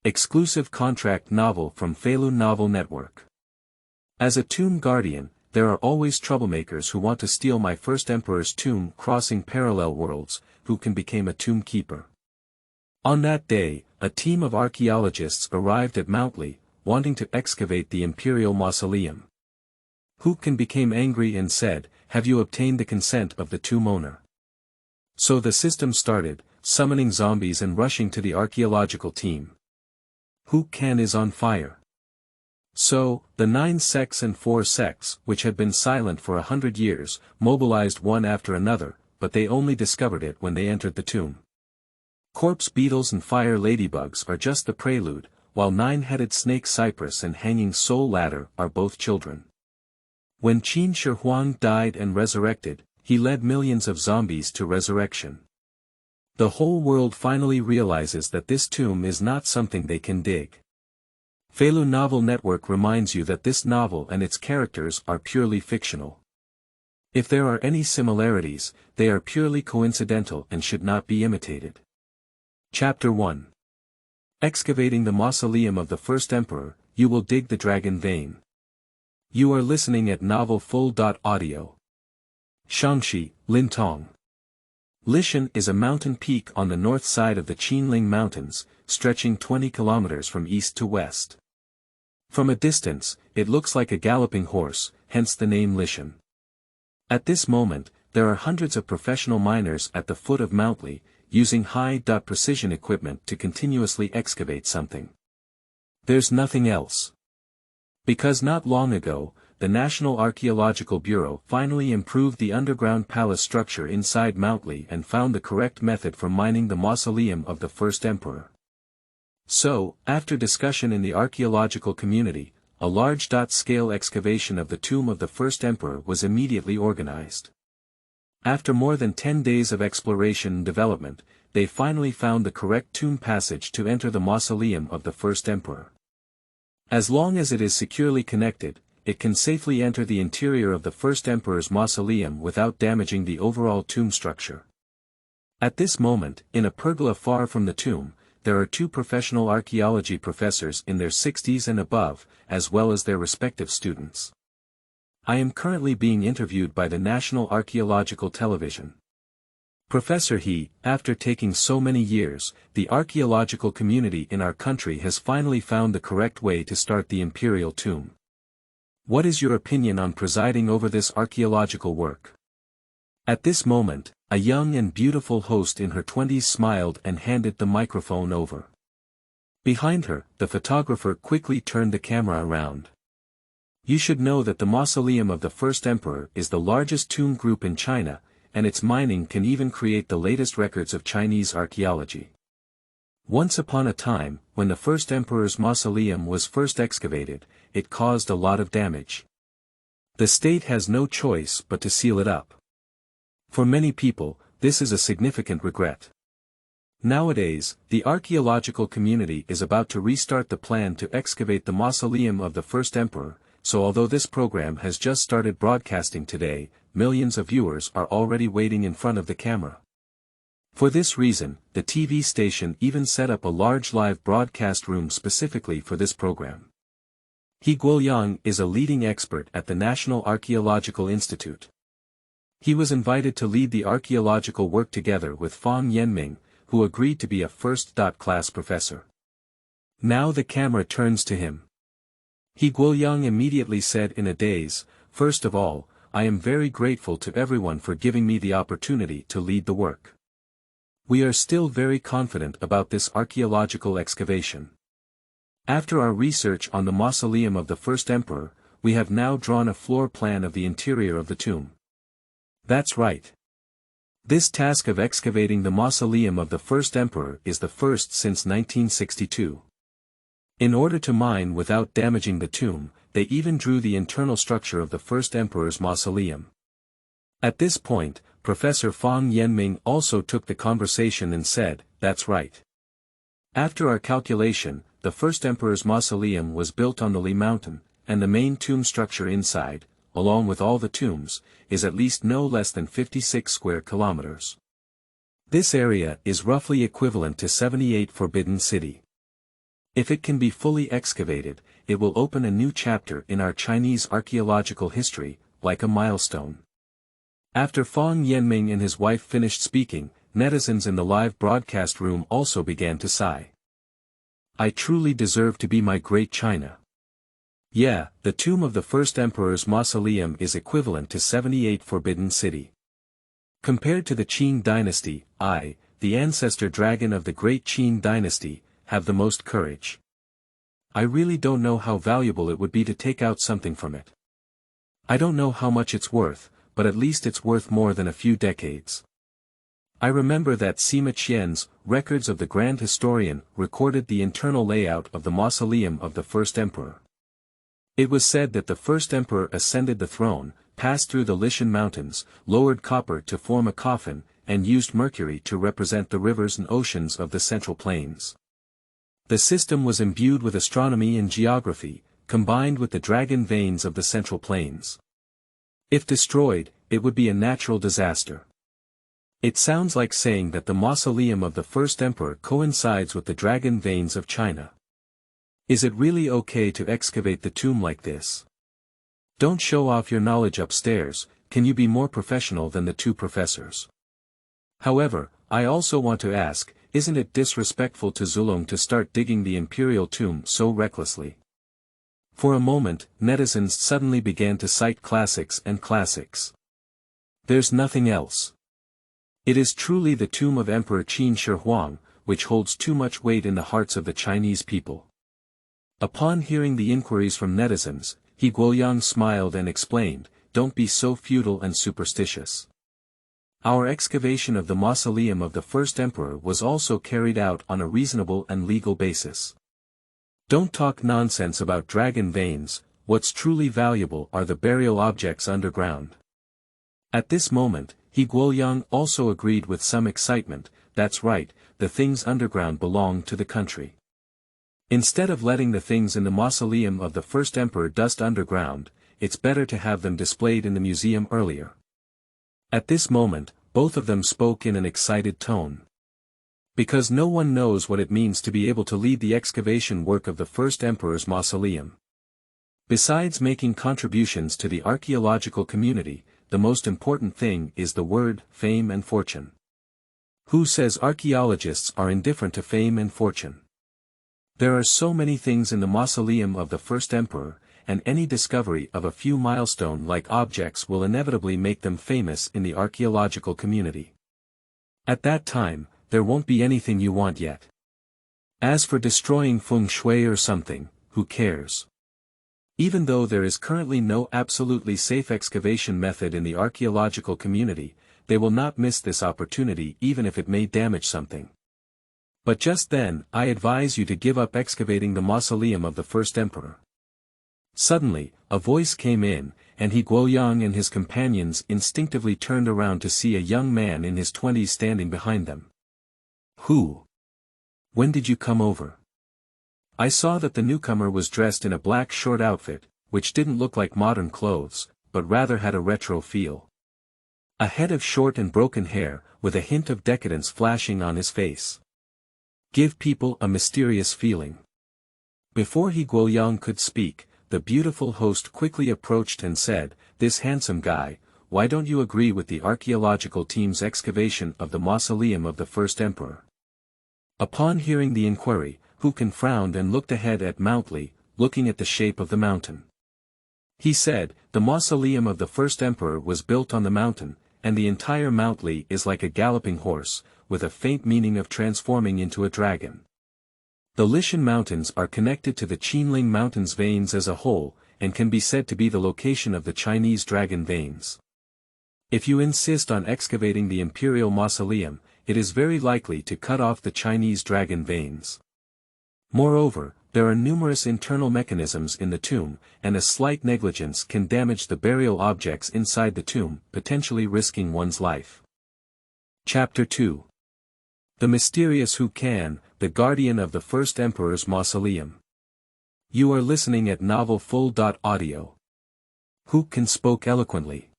Exclusive contract novel from Feilu Novel Network. As a tomb guardian, there are always troublemakers who want to steal my first emperor's tomb, crossing parallel worlds, who can become a tomb keeper. On that day, a team of archaeologists arrived at Mountly, wanting to excavate the Imperial Mausoleum.Hu Can became angry and said, "Have you obtained the consent of the tomb owner?" So the system started, summoning zombies and rushing to the archaeological team.Hu Can is on fire. So, the 9 sects and 4 sects, which had been silent for 100 years, mobilized one after another, but they only discovered it when they entered the tomb.Corpse beetles and fire ladybugs are just the prelude, while 9-headed snake Cypress and hanging soul ladder are both children. When Qin Shi Huang died and resurrected, he led millions of zombies to resurrection. The whole world finally realizes that this tomb is not something they can dig. Feilu Novel Network reminds you that this novel and its characters are purely fictional. If there are any similarities, they are purely coincidental and should not be imitated. Chapter 1. Excavating the Mausoleum of the First Emperor, you will dig the dragon vein. You are listening at novelfull.audio. Shangxi, Lintong. Lishan is a mountain peak on the north side of the Qinling Mountains, stretching 20 kilometers from east to west. From a distance, it looks like a galloping horse, hence the name Lishan. At this moment, there are hundreds of professional miners at the foot of Mountly, using high-precision equipment to continuously excavate something. There's nothing else. Because not long ago, the National Archaeological Bureau finally improved the underground palace structure inside Mountly and found the correct method for mining the mausoleum of the first emperor. So, after discussion in the archaeological community, a large-scale excavation of the tomb of the first emperor was immediately organized. After more than 10 days of exploration and development, they finally found the correct tomb passage to enter the mausoleum of the first emperor. As long as it is securely connected, it can safely enter the interior of the first emperor's mausoleum without damaging the overall tomb structure. At this moment, in a pergola far from the tomb, there are 2 professional archaeology professors in their 60s and above, as well as their respective students. I am currently being interviewed by the National Archaeological Television. Professor He, after taking so many years, the archaeological community in our country has finally found the correct way to start the imperial tomb. What is your opinion on presiding over this archaeological work? At this moment, a young and beautiful host in her 20s smiled and handed the microphone over. Behind her, the photographer quickly turned the camera around. You should know that the mausoleum of the first emperor is the largest tomb group in China, and its mining can even create the latest records of Chinese archaeology. Once upon a time, when the first emperor's mausoleum was first excavated, it caused a lot of damage. The state has no choice but to seal it up. For many people, this is a significant regret. Nowadays, the archaeological community is about to restart the plan to excavate the mausoleum of the first emperor, so although this program has just started broadcasting today, millions of viewers are already waiting in front of the camera. For this reason, the TV station even set up a large live broadcast room specifically for this program. He Guoyang is a leading expert at the National Archaeological Institute. He was invited to lead the archaeological work together with Fang Yanming, who agreed to be a first-class professor. Now the camera turns to him. He Guoyang immediately said in a daze, "First of all, I am very grateful to everyone for giving me the opportunity to lead the work. We are still very confident about this archaeological excavation. After our research on the mausoleum of the first emperor, we have now drawn a floor plan of the interior of the tomb." That's right. This task of excavating the mausoleum of the first emperor is the first since 1962. In order to mine without damaging the tomb, they even drew the internal structure of the first emperor's mausoleum. At this point, Professor Fang Yanming also took the conversation and said, "That's right. After our calculation, the first emperor's mausoleum was built on the Li Mountain, and the main tomb structure inside, along with all the tombs, is at least no less than 56 square kilometers. This area is roughly equivalent to 78 Forbidden City. If it can be fully excavated, it will open a new chapter in our Chinese archaeological history, like a milestone. After Fang Yanming and his wife finished speaking, netizens in the live broadcast room also began to sigh. I truly deserve to be my great China. Yeah, the tomb of the first emperor's mausoleum is equivalent to 78 Forbidden City. Compared to the Qin dynasty, I, the ancestor dragon of the great Qin dynasty, have the most courage. I really don't know how valuable it would be to take out something from it. I don't know how much it's worth, but at least it's worth more than a few decades. I remember that Sima Qian's Records of the Grand Historian recorded the internal layout of the mausoleum of the first emperor. It was said that the first emperor ascended the throne, passed through the Lishan Mountains, lowered copper to form a coffin, and used mercury to represent the rivers and oceans of the Central Plains. The system was imbued with astronomy and geography, combined with the dragon veins of the Central Plains. If destroyed, it would be a natural disaster. It sounds like saying that the mausoleum of the first emperor coincides with the dragon veins of China. Is it really okay to excavate the tomb like this? Don't show off your knowledge upstairs, can you be more professional than the two professors? However, I also want to ask, isn't it disrespectful to Zulong to start digging the imperial tomb so recklessly? For a moment, netizens suddenly began to cite classics and classics. There's nothing else. It is truly the tomb of Emperor Qin Shi Huang, which holds too much weight in the hearts of the Chinese people. Upon hearing the inquiries from netizens, He Guoyang smiled and explained, don't be so feudal and superstitious. Our excavation of the mausoleum of the first emperor was also carried out on a reasonable and legal basis. Don't talk nonsense about dragon veins, what's truly valuable are the burial objects underground. At this moment, He Guoyang also agreed with some excitement, that's right, the things underground belong to the country. Instead of letting the things in the mausoleum of the first emperor dust underground, it's better to have them displayed in the museum earlier. At this moment, both of them spoke in an excited tone. Because no one knows what it means to be able to lead the excavation work of the first emperor's mausoleum. Besides making contributions to the archaeological community, the most important thing is the word, fame and fortune. Who says archaeologists are indifferent to fame and fortune? There are so many things in the mausoleum of the first emperor, and any discovery of a few milestone-like objects will inevitably make them famous in the archaeological community. At that time, there won't be anything you want yet. As for destroying feng shui or something, who cares? Even though there is currently no absolutely safe excavation method in the archaeological community, they will not miss this opportunity even if it may damage something. But just then, I advise you to give up excavating the mausoleum of the first emperor. Suddenly, a voice came in, and He Guoyang and his companions instinctively turned around to see a young man in his 20s standing behind them. Who? When did you come over? I saw that the newcomer was dressed in a black short outfit, which didn't look like modern clothes, but rather had a retro feel. A head of short and broken hair, with a hint of decadence flashing on his face. Give people a mysterious feeling. Before He Guoyang could speak, the beautiful host quickly approached and said, "This handsome guy, why don't you agree with the archaeological team's excavation of the mausoleum of the first emperor?" Upon hearing the inquiry, Hu Can frowned and looked ahead at Mount Li, looking at the shape of the mountain. He said, "The mausoleum of the first emperor was built on the mountain, and the entire Mount Li is like a galloping horse, with a faint meaning of transforming into a dragon. The Lishan Mountains are connected to the Qinling Mountains veins as a whole, and can be said to be the location of the Chinese dragon veins. If you insist on excavating the Imperial Mausoleum, it is very likely to cut off the Chinese dragon veins. Moreover, there are numerous internal mechanisms in the tomb, and a slight negligence can damage the burial objects inside the tomb, potentially risking one's life." Chapter 2. The mysterious Hu Can, the guardian of the first emperor's mausoleum. You are listening at novelfull.audio. Hu Can spoke eloquently.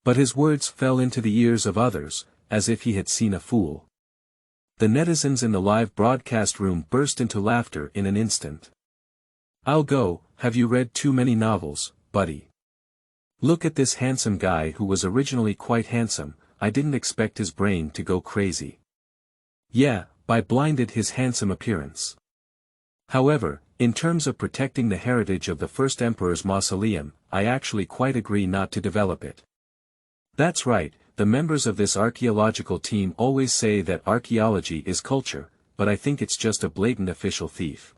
But his words fell into the ears of others, as if he had seen a fool. The netizens in the live broadcast room burst into laughter in an instant. "I'll go, have you read too many novels, buddy? Look at this handsome guy who was originally quite handsome, I didn't expect his brain to go crazy. Yeah, by blinded his handsome appearance. However, in terms of protecting the heritage of the first emperor's mausoleum, I actually quite agree not to develop it. That's right, the members of this archaeological team always say that archaeology is culture, but I think it's just a blatant official thief.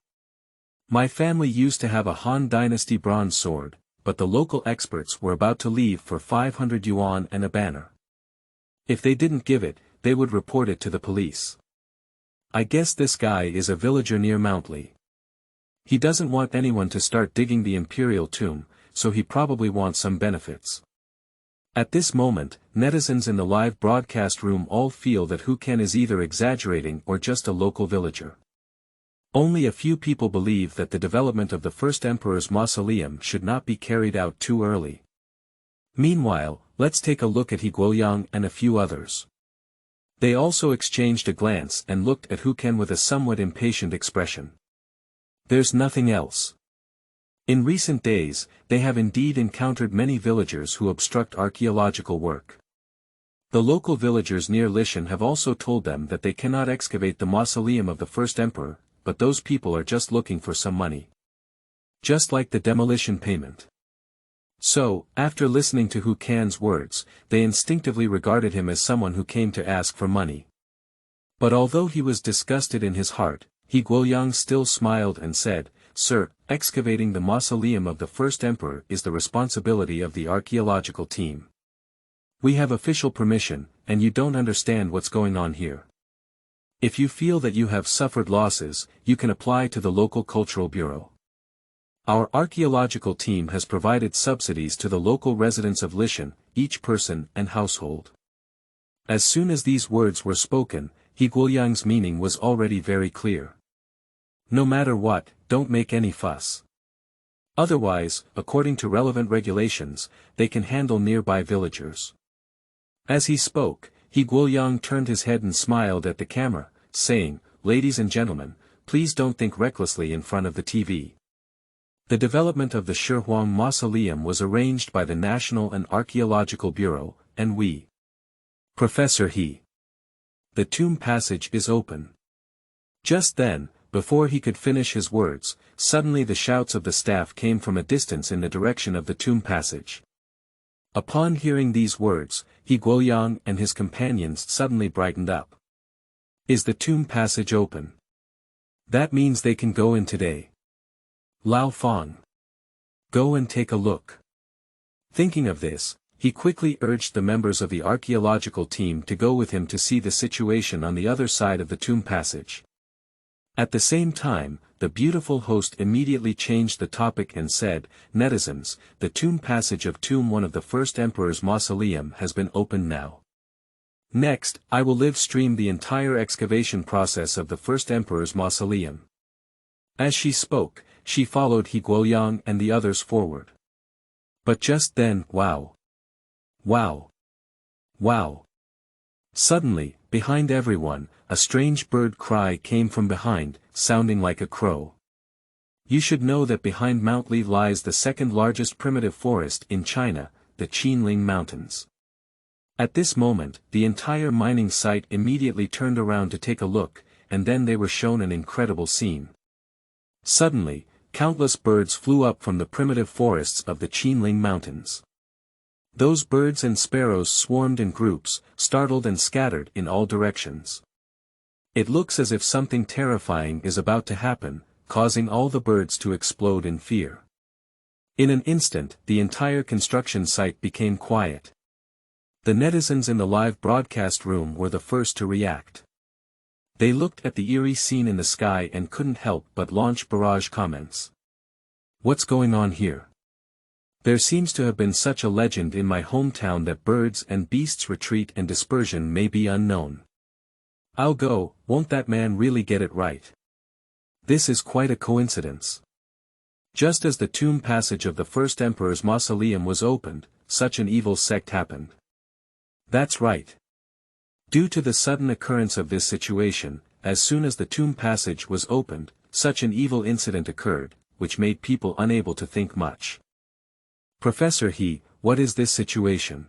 My family used to have a Han Dynasty bronze sword, but the local experts were about to leave for 500 yuan and a banner. If they didn't give it, they would report it to the police. I guess this guy is a villager near Mountly. He doesn't want anyone to start digging the imperial tomb, so he probably wants some benefits." At this moment, netizens in the live broadcast room all feel that Hu Can is either exaggerating or just a local villager. Only a few people believe that the development of the first emperor's mausoleum should not be carried out too early. Meanwhile, let's take a look at He Guoyang and a few others. They also exchanged a glance and looked at Hu Can with a somewhat impatient expression. There's nothing else. In recent days, they have indeed encountered many villagers who obstruct archaeological work. The local villagers near Lishan have also told them that they cannot excavate the mausoleum of the first emperor, but those people are just looking for some money. Just like the demolition payment. So, after listening to Hu Can's words, they instinctively regarded him as someone who came to ask for money. But although he was disgusted in his heart, He Guoyang still smiled and said, "Sir, excavating the mausoleum of the first emperor is the responsibility of the archaeological team. We have official permission, and you don't understand what's going on here. If you feel that you have suffered losses, you can apply to the local cultural bureau. Our archaeological team has provided subsidies to the local residents of Lishan, each person and household." As soon as these words were spoken, He Guoyang's meaning was already very clear. No matter what, don't make any fuss. Otherwise, according to relevant regulations, they can handle nearby villagers. As he spoke, He Guoyang turned his head and smiled at the camera, saying, "Ladies and gentlemen, please don't think recklessly in front of the TV. The development of the Shi Huang Mausoleum was arranged by the National and Archaeological Bureau, and we. Professor He. The tomb passage is open." Just then, before he could finish his words, suddenly the shouts of the staff came from a distance in the direction of the tomb passage. Upon hearing these words, He Guoyang and his companions suddenly brightened up. "Is the tomb passage open? That means they can go in today. Lao Fang. Go and take a look." Thinking of this, he quickly urged the members of the archaeological team to go with him to see the situation on the other side of the tomb passage. At the same time, the beautiful host immediately changed the topic and said, "Netizens, the tomb passage of Tomb 1 of the first emperor's mausoleum has been opened now. Next, I will live stream the entire excavation process of the first emperor's mausoleum." As she spoke, she followed He Guoyang and the others forward. But just then, wow! Wow! Wow! Suddenly, behind everyone, a strange bird cry came from behind, sounding like a crow. You should know that behind Mountly lies the second largest primitive forest in China, the Qinling Mountains. At this moment, the entire mining site immediately turned around to take a look, and then they were shown an incredible scene. Suddenly, countless birds flew up from the primitive forests of the Qinling Mountains. Those birds and sparrows swarmed in groups, startled and scattered in all directions. It looks as if something terrifying is about to happen, causing all the birds to explode in fear. In an instant, the entire construction site became quiet. The netizens in the live broadcast room were the first to react. They looked at the eerie scene in the sky and couldn't help but launch barrage comments. "What's going on here? There seems to have been such a legend in my hometown that birds and beasts' retreat and dispersion may be unknown. I'll go, won't that man really get it right? This is quite a coincidence." Just as the tomb passage of the first emperor's mausoleum was opened, such an evil sect happened. That's right. Due to the sudden occurrence of this situation, as soon as the tomb passage was opened, such an evil incident occurred, which made people unable to think much. Professor He, what is this situation?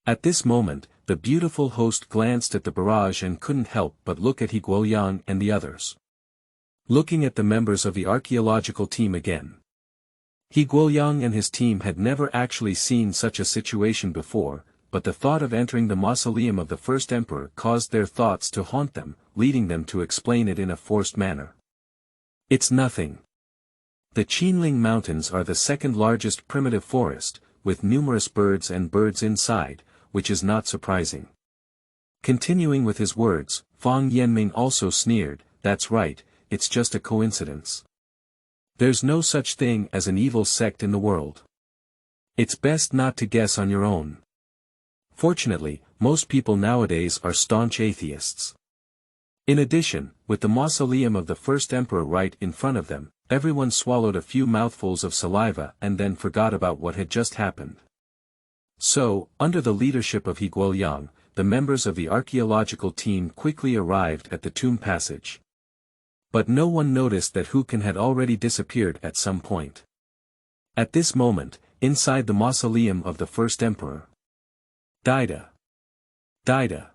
At this moment, the beautiful host glanced at the barrage and couldn't help but look at He Guoyang and the others. Looking at the members of the archaeological team again. He Guoyang and his team had never actually seen such a situation before, but the thought of entering the mausoleum of the first emperor caused their thoughts to haunt them, leading them to explain it in a forced manner. It's nothing. The Qinling Mountains are the second largest primitive forest, with numerous birds inside, which is not surprising. Continuing with his words, Fang Yanming also sneered, that's right, it's just a coincidence. There's no such thing as an evil sect in the world. It's best not to guess on your own. Fortunately, most people nowadays are staunch atheists. In addition, with the mausoleum of the first emperor right in front of them, everyone swallowed a few mouthfuls of saliva and then forgot about what had just happened. So, under the leadership of He Guoyang, the members of the archaeological team quickly arrived at the tomb passage. But no one noticed that Hu Can had already disappeared at some point. At this moment, inside the mausoleum of the first emperor. Dida. Dida.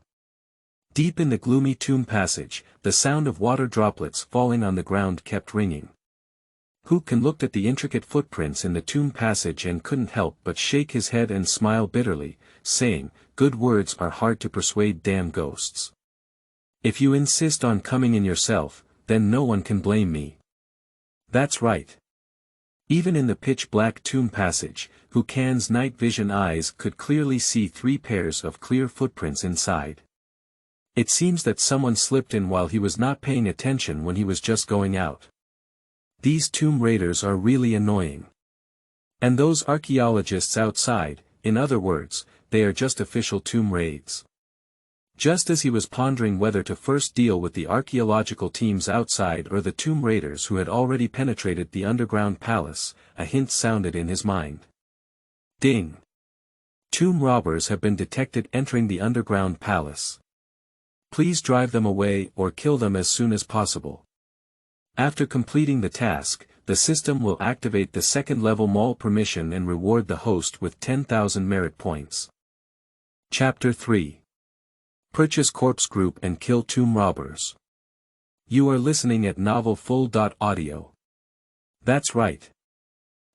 Deep in the gloomy tomb passage, the sound of water droplets falling on the ground kept ringing. Hu Can looked at the intricate footprints in the tomb passage and couldn't help but shake his head and smile bitterly, saying, good words are hard to persuade damn ghosts. If you insist on coming in yourself, then no one can blame me. That's right. Even in the pitch-black tomb passage, Hu Can's night vision eyes could clearly see 3 pairs of clear footprints inside. It seems that someone slipped in while he was not paying attention when he was just going out. These tomb raiders are really annoying. And those archaeologists outside, in other words, they are just official tomb raids. Just as he was pondering whether to first deal with the archaeological teams outside or the tomb raiders who had already penetrated the underground palace, a hint sounded in his mind. Ding! Tomb robbers have been detected entering the underground palace. Please drive them away or kill them as soon as possible. After completing the task, the system will activate the second-level mall permission and reward the host with 10,000 merit points. Chapter 3. Purchase corpse group and kill tomb robbers. You are listening at novelfull.audio. That's right.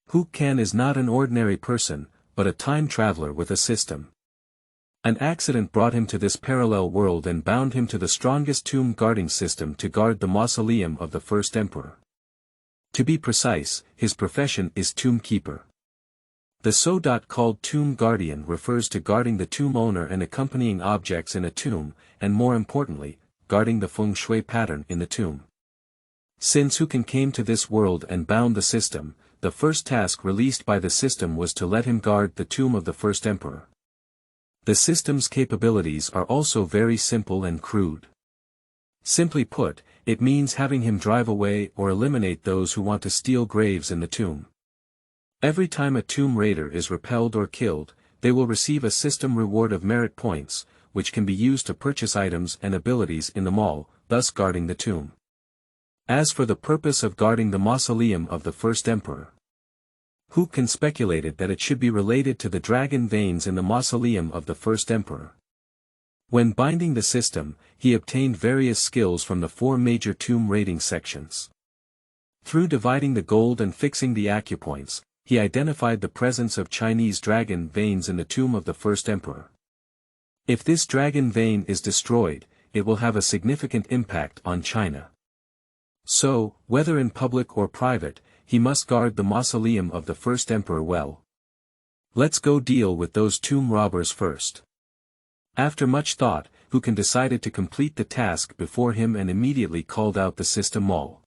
Hu Can is not an ordinary person, but a time traveler with a system. An accident brought him to this parallel world and bound him to the strongest tomb guarding system to guard the mausoleum of the first emperor. To be precise, his profession is tomb keeper. The so-called tomb guardian refers to guarding the tomb owner and accompanying objects in a tomb, and more importantly, guarding the feng shui pattern in the tomb. Since Hu Can came to this world and bound the system, the first task released by the system was to let him guard the tomb of the first emperor. The system's capabilities are also very simple and crude. Simply put, it means having him drive away or eliminate those who want to steal graves in the tomb. Every time a tomb raider is repelled or killed, they will receive a system reward of merit points, which can be used to purchase items and abilities in the mall, thus guarding the tomb. As for the purpose of guarding the mausoleum of the first emperor, Hu Can speculated that it should be related to the dragon veins in the mausoleum of the first emperor. When binding the system, he obtained various skills from the 4 major tomb raiding sections. Through dividing the gold and fixing the acupoints, he identified the presence of Chinese dragon veins in the tomb of the first emperor. If this dragon vein is destroyed, it will have a significant impact on China. So, whether in public or private, he must guard the mausoleum of the first emperor well. Let's go deal with those tomb robbers first. After much thought, Hu Can decided to complete the task before him and immediately called out the system mall.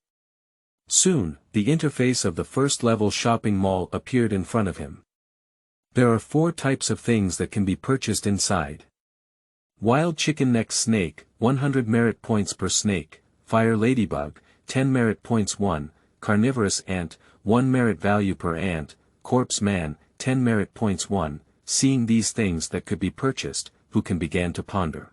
Soon, the interface of the first-level shopping mall appeared in front of him. There are 4 types of things that can be purchased inside. Wild chicken neck snake, 100 merit points per snake, fire ladybug, 10 merit points 1, carnivorous ant, 1 merit value per ant, corpse man, 10 merit points 1. Seeing these things that could be purchased, Hu Can began to ponder.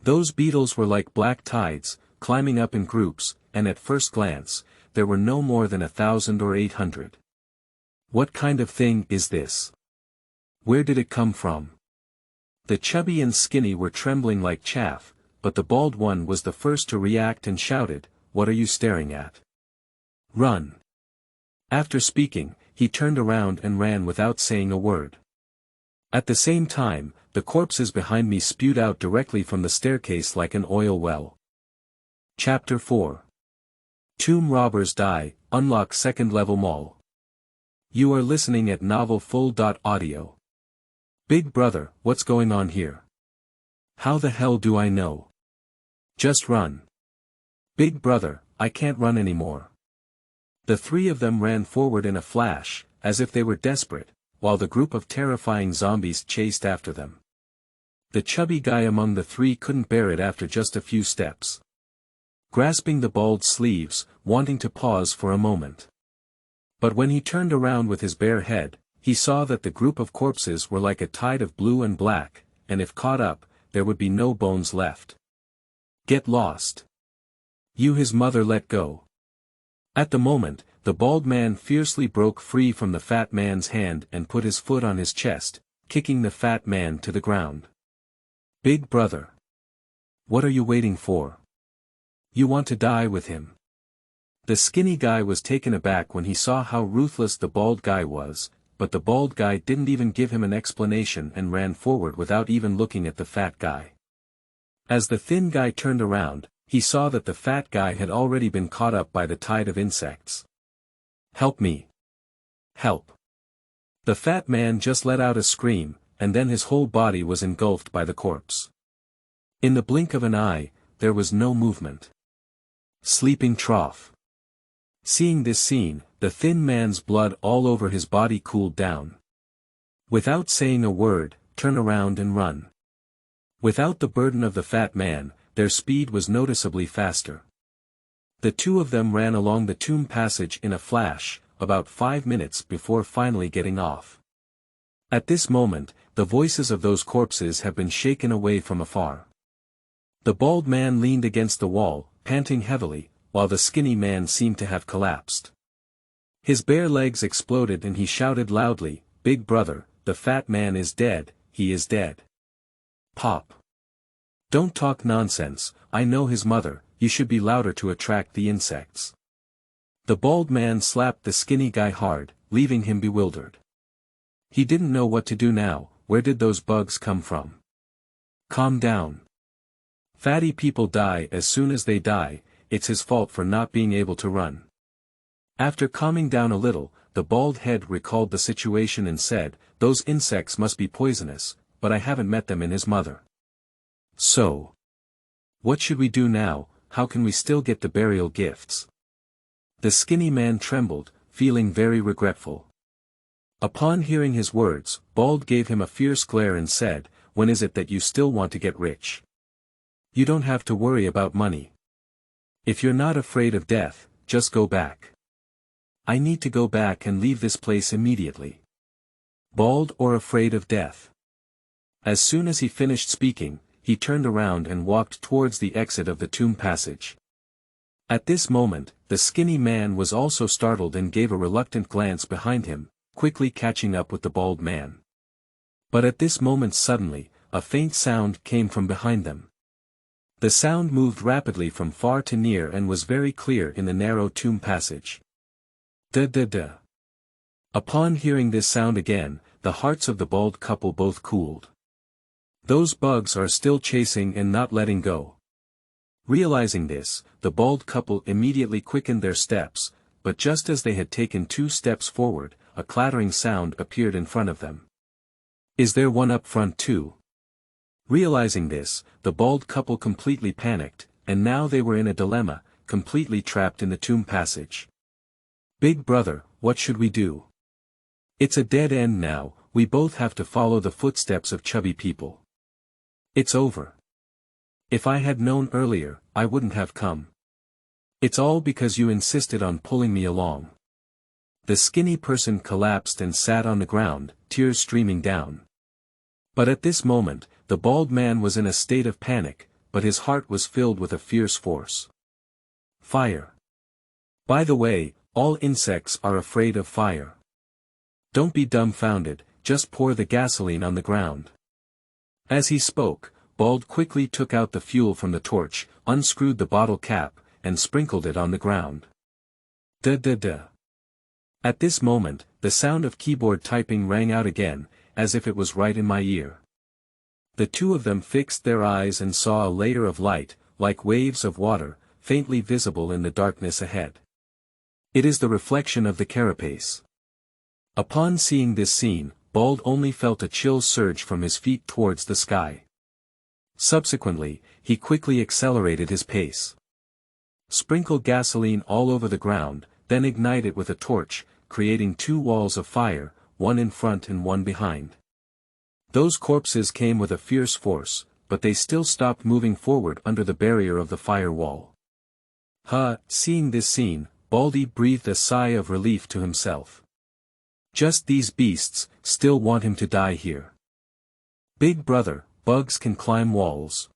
Those beetles were like black tides, climbing up in groups, and at first glance, there were no more than 1,000 or 800. What kind of thing is this? Where did it come from? The chubby and skinny were trembling like chaff, but the bald one was the first to react and shouted, "What are you staring at? Run!" After speaking, he turned around and ran without saying a word. At the same time, the corpses behind me spewed out directly from the staircase like an oil well. Chapter 4. Tomb Robbers Die, Unlock Second Level Mall. You are listening at Novel Full.Audio. Big brother, what's going on here? How the hell do I know? Just run. Big brother, I can't run anymore. The three of them ran forward in a flash, as if they were desperate, while the group of terrifying zombies chased after them. The chubby guy among the three couldn't bear it after just a few steps. Grasping the bald sleeves, wanting to pause for a moment. But when he turned around with his bare head, he saw that the group of corpses were like a tide of blue and black, and if caught up, there would be no bones left. Get lost. You, his mother, let go. At the moment, the bald man fiercely broke free from the fat man's hand and put his foot on his chest, kicking the fat man to the ground. Big brother. What are you waiting for? You want to die with him. The skinny guy was taken aback when he saw how ruthless the bald guy was, but the bald guy didn't even give him an explanation and ran forward without even looking at the fat guy. As the thin guy turned around, he saw that the fat guy had already been caught up by the tide of insects. Help me. Help. The fat man just let out a scream, and then his whole body was engulfed by the corpse. In the blink of an eye, there was no movement. Sleeping trough. Seeing this scene, the thin man's blood all over his body cooled down. Without saying a word, turn around and run. Without the burden of the fat man, their speed was noticeably faster. The two of them ran along the tomb passage in a flash, about 5 minutes before finally getting off. At this moment, the voices of those corpses have been shaken away from afar. The bald man leaned against the wall, panting heavily, while the skinny man seemed to have collapsed. His bare legs exploded and he shouted loudly, "Big brother, the fat man is dead, he is dead." Pop. Don't talk nonsense, I know his mother, you should be louder to attract the insects. The bald man slapped the skinny guy hard, leaving him bewildered. He didn't know what to do now. Where did those bugs come from? Calm down. Fatty people die as soon as they die, it's his fault for not being able to run. After calming down a little, the bald head recalled the situation and said, "Those insects must be poisonous, but I haven't met them in his mother. So, what should we do now? How can we still get the burial gifts?" The skinny man trembled, feeling very regretful. Upon hearing his words, Bald gave him a fierce glare and said, "When is it that you still want to get rich? You don't have to worry about money. If you're not afraid of death, just go back." "I need to go back and leave this place immediately." Bald or afraid of death? As soon as he finished speaking, he turned around and walked towards the exit of the tomb passage. At this moment, the skinny man was also startled and gave a reluctant glance behind him, quickly catching up with the bald man. But at this moment suddenly, a faint sound came from behind them. The sound moved rapidly from far to near and was very clear in the narrow tomb passage. Da-da-da. Upon hearing this sound again, the hearts of the bald couple both cooled. Those bugs are still chasing and not letting go. Realizing this, the bald couple immediately quickened their steps, but just as they had taken 2 steps forward, a clattering sound appeared in front of them. "Is there one up front too?" Realizing this, the bald couple completely panicked, and now they were in a dilemma, completely trapped in the tomb passage. "Big brother, what should we do? It's a dead end now, we both have to follow the footsteps of chubby people. It's over. If I had known earlier, I wouldn't have come. It's all because you insisted on pulling me along." The skinny person collapsed and sat on the ground, tears streaming down. But at this moment, the bald man was in a state of panic, but his heart was filled with a fierce force. Fire. By the way, all insects are afraid of fire. Don't be dumbfounded, just pour the gasoline on the ground. As he spoke, Bald quickly took out the fuel from the torch, unscrewed the bottle cap, and sprinkled it on the ground. Da-da-da. At this moment, the sound of keyboard typing rang out again, as if it was right in my ear. The two of them fixed their eyes and saw a layer of light, like waves of water, faintly visible in the darkness ahead. It is the reflection of the carapace. Upon seeing this scene, Bald only felt a chill surge from his feet towards the sky. Subsequently, he quickly accelerated his pace. Sprinkle gasoline all over the ground, then ignite it with a torch, creating two walls of fire, one in front and one behind. Those corpses came with a fierce force, but they still stopped moving forward under the barrier of the fire wall. Seeing this scene, Baldy breathed a sigh of relief to himself. Just these beasts, still want him to die here. Big brother, bugs can climb walls.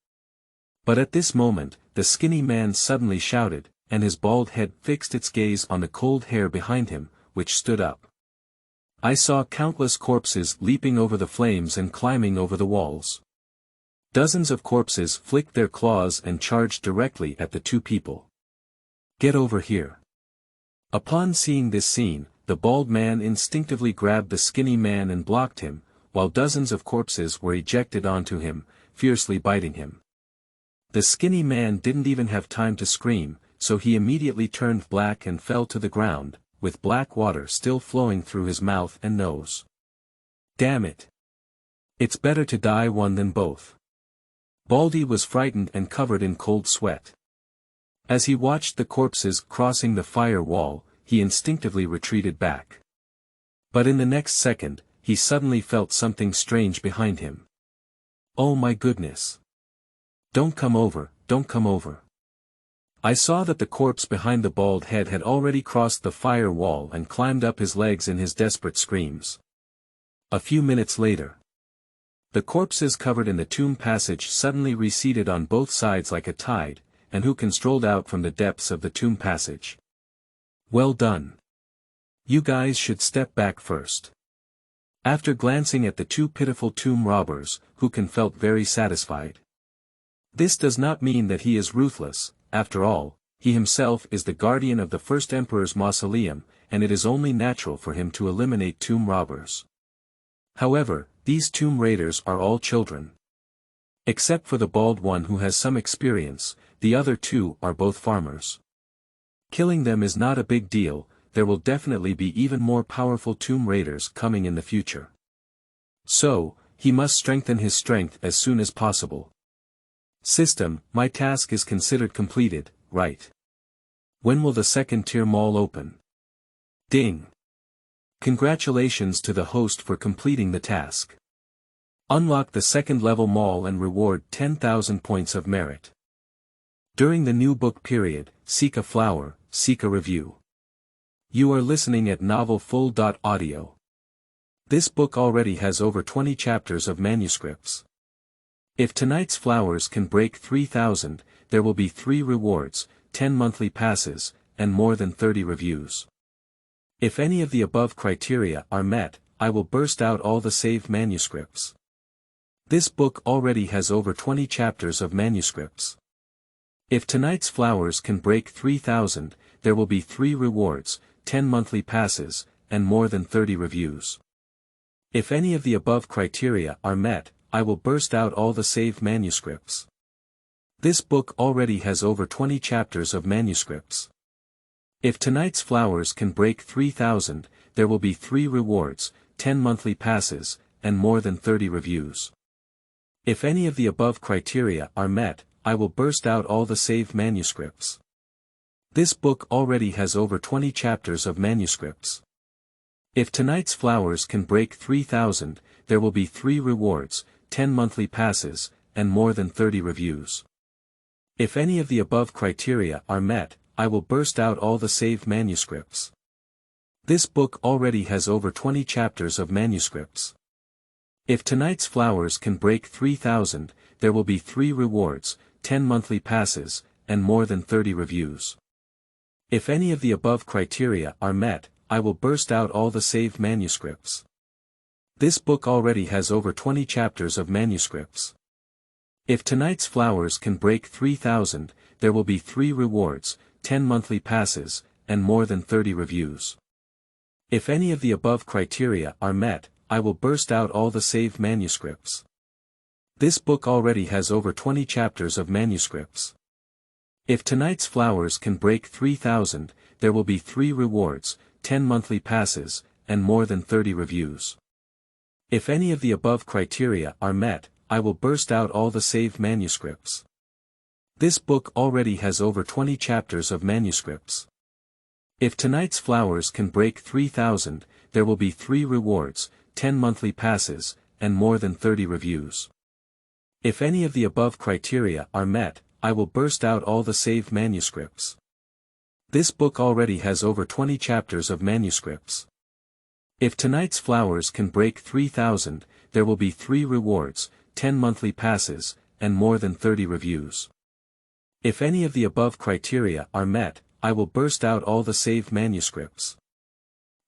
But at this moment, the skinny man suddenly shouted, and his bald head fixed its gaze on the cold hair behind him, which stood up. I saw countless corpses leaping over the flames and climbing over the walls. Dozens of corpses flicked their claws and charged directly at the two people. Get over here. Upon seeing this scene, the bald man instinctively grabbed the skinny man and blocked him, while dozens of corpses were ejected onto him, fiercely biting him. The skinny man didn't even have time to scream, so he immediately turned black and fell to the ground, with black water still flowing through his mouth and nose. Damn it. It's better to die one than both. Baldy was frightened and covered in cold sweat. As he watched the corpses crossing the fire wall, he instinctively retreated back. But in the next second, he suddenly felt something strange behind him. Oh my goodness. Don't come over, don't come over. I saw that the corpse behind the bald head had already crossed the fire wall and climbed up his legs in his desperate screams. A few minutes later, the corpses covered in the tomb passage suddenly receded on both sides like a tide, and Hu Can strolled out from the depths of the tomb passage. Well done. You guys should step back first. After glancing at the two pitiful tomb robbers, Hu Can felt very satisfied. This does not mean that he is ruthless. After all, he himself is the guardian of the first emperor's mausoleum, and it is only natural for him to eliminate tomb robbers. However, these tomb raiders are all children. Except for the bald one who has some experience, the other two are both farmers. Killing them is not a big deal. There will definitely be even more powerful tomb raiders coming in the future. So, he must strengthen his strength as soon as possible. System, my task is considered completed, right? When will the second tier mall open? Ding. Congratulations to the host for completing the task. Unlock the second level mall and reward 10,000 points of merit. During the new book period, seek a flower, seek a review. You are listening at novelfull.audio. This book already has over 20 chapters of manuscripts. If tonight's flowers can break 3,000, there will be 3 rewards, 10 monthly passes, and more than 30 reviews. If any of the above criteria are met, I will burst out all the saved manuscripts. This book already has over 20 chapters of manuscripts. If tonight's flowers can break 3,000, there will be 3 rewards, 10 monthly passes, and more than 30 reviews. If any of the above criteria are met, I will burst out all the saved manuscripts. This book already has over 20 chapters of manuscripts. If tonight's flowers can break 3,000, there will be 3 rewards, 10 monthly passes, and more than 30 reviews. If any of the above criteria are met, I will burst out all the saved manuscripts. This book already has over 20 chapters of manuscripts. If tonight's flowers can break 3,000, there will be 3 rewards, 10 monthly passes, and more than 30 reviews. If any of the above criteria are met, I will burst out all the saved manuscripts. This book already has over 20 chapters of manuscripts. If tonight's flowers can break 3,000, there will be 3 rewards, 10 monthly passes, and more than 30 reviews. If any of the above criteria are met, I will burst out all the saved manuscripts. This book already has over 20 chapters of manuscripts. If tonight's flowers can break 3,000, there will be 3 rewards, 10 monthly passes, and more than 30 reviews. If any of the above criteria are met, I will burst out all the saved manuscripts. This book already has over 20 chapters of manuscripts. If tonight's flowers can break 3,000, there will be 3 rewards, 10 monthly passes, and more than 30 reviews. If any of the above criteria are met, I will burst out all the saved manuscripts. This book already has over 20 chapters of manuscripts. If tonight's flowers can break 3,000, there will be 3 rewards, 10 monthly passes, and more than 30 reviews. If any of the above criteria are met, I will burst out all the saved manuscripts. This book already has over 20 chapters of manuscripts. If tonight's flowers can break 3,000, there will be 3 rewards, 10 monthly passes, and more than 30 reviews. If any of the above criteria are met, I will burst out all the saved manuscripts.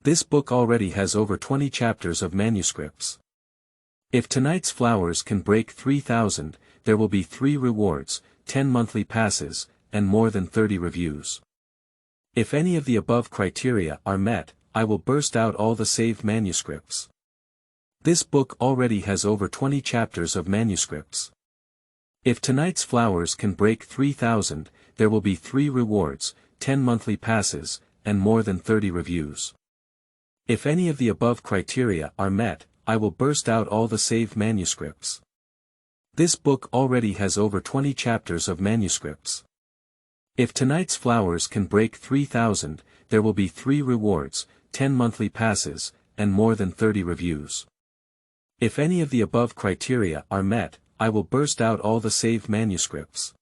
This book already has over 20 chapters of manuscripts. If tonight's flowers can break 3,000, there will be 3 rewards, 10 monthly passes, and more than 30 reviews. If any of the above criteria are met, I will burst out all the saved manuscripts. This book already has over 20 chapters of manuscripts. If tonight's flowers can break 3,000, there will be 3 rewards, 10 monthly passes, and more than 30 reviews. If any of the above criteria are met, I will burst out all the saved manuscripts. This book already has over 20 chapters of manuscripts. If tonight's flowers can break 3,000, there will be 3 rewards, 10 monthly passes, and more than 30 reviews. If any of the above criteria are met, I will burst out all the saved manuscripts.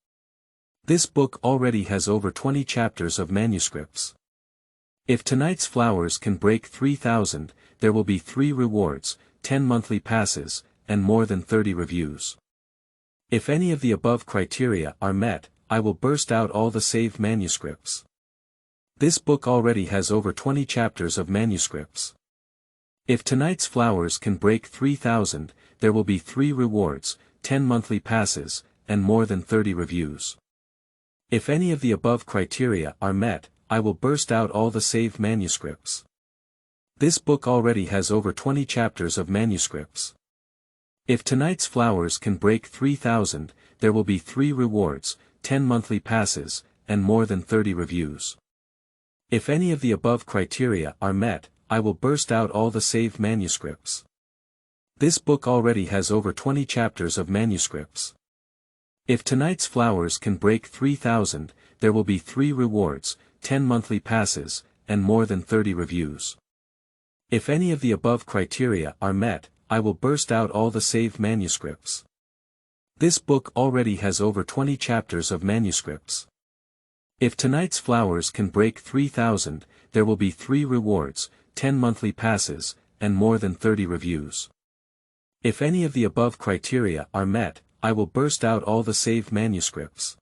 This book already has over 20 chapters of manuscripts. If tonight's flowers can break 3,000, there will be 3 rewards, 10 monthly passes, and more than 30 reviews. If any of the above criteria are met, I will burst out all the saved manuscripts. This book already has over 20 chapters of manuscripts. If tonight's flowers can break 3,000, there will be 3 rewards, 10 monthly passes, and more than 30 reviews. If any of the above criteria are met, I will burst out all the saved manuscripts. This book already has over 20 chapters of manuscripts. If tonight's flowers can break 3,000, there will be 3 rewards, 10 monthly passes, and more than 30 reviews. If any of the above criteria are met, I will burst out all the saved manuscripts. This book already has over 20 chapters of manuscripts. If tonight's flowers can break 3,000, there will be 3 rewards, 10 monthly passes, and more than 30 reviews. If any of the above criteria are met, I will burst out all the saved manuscripts. This book already has over 20 chapters of manuscripts. If tonight's flowers can break 3,000, there will be 3 rewards, 10 monthly passes, and more than 30 reviews. If any of the above criteria are met, I will burst out all the saved manuscripts.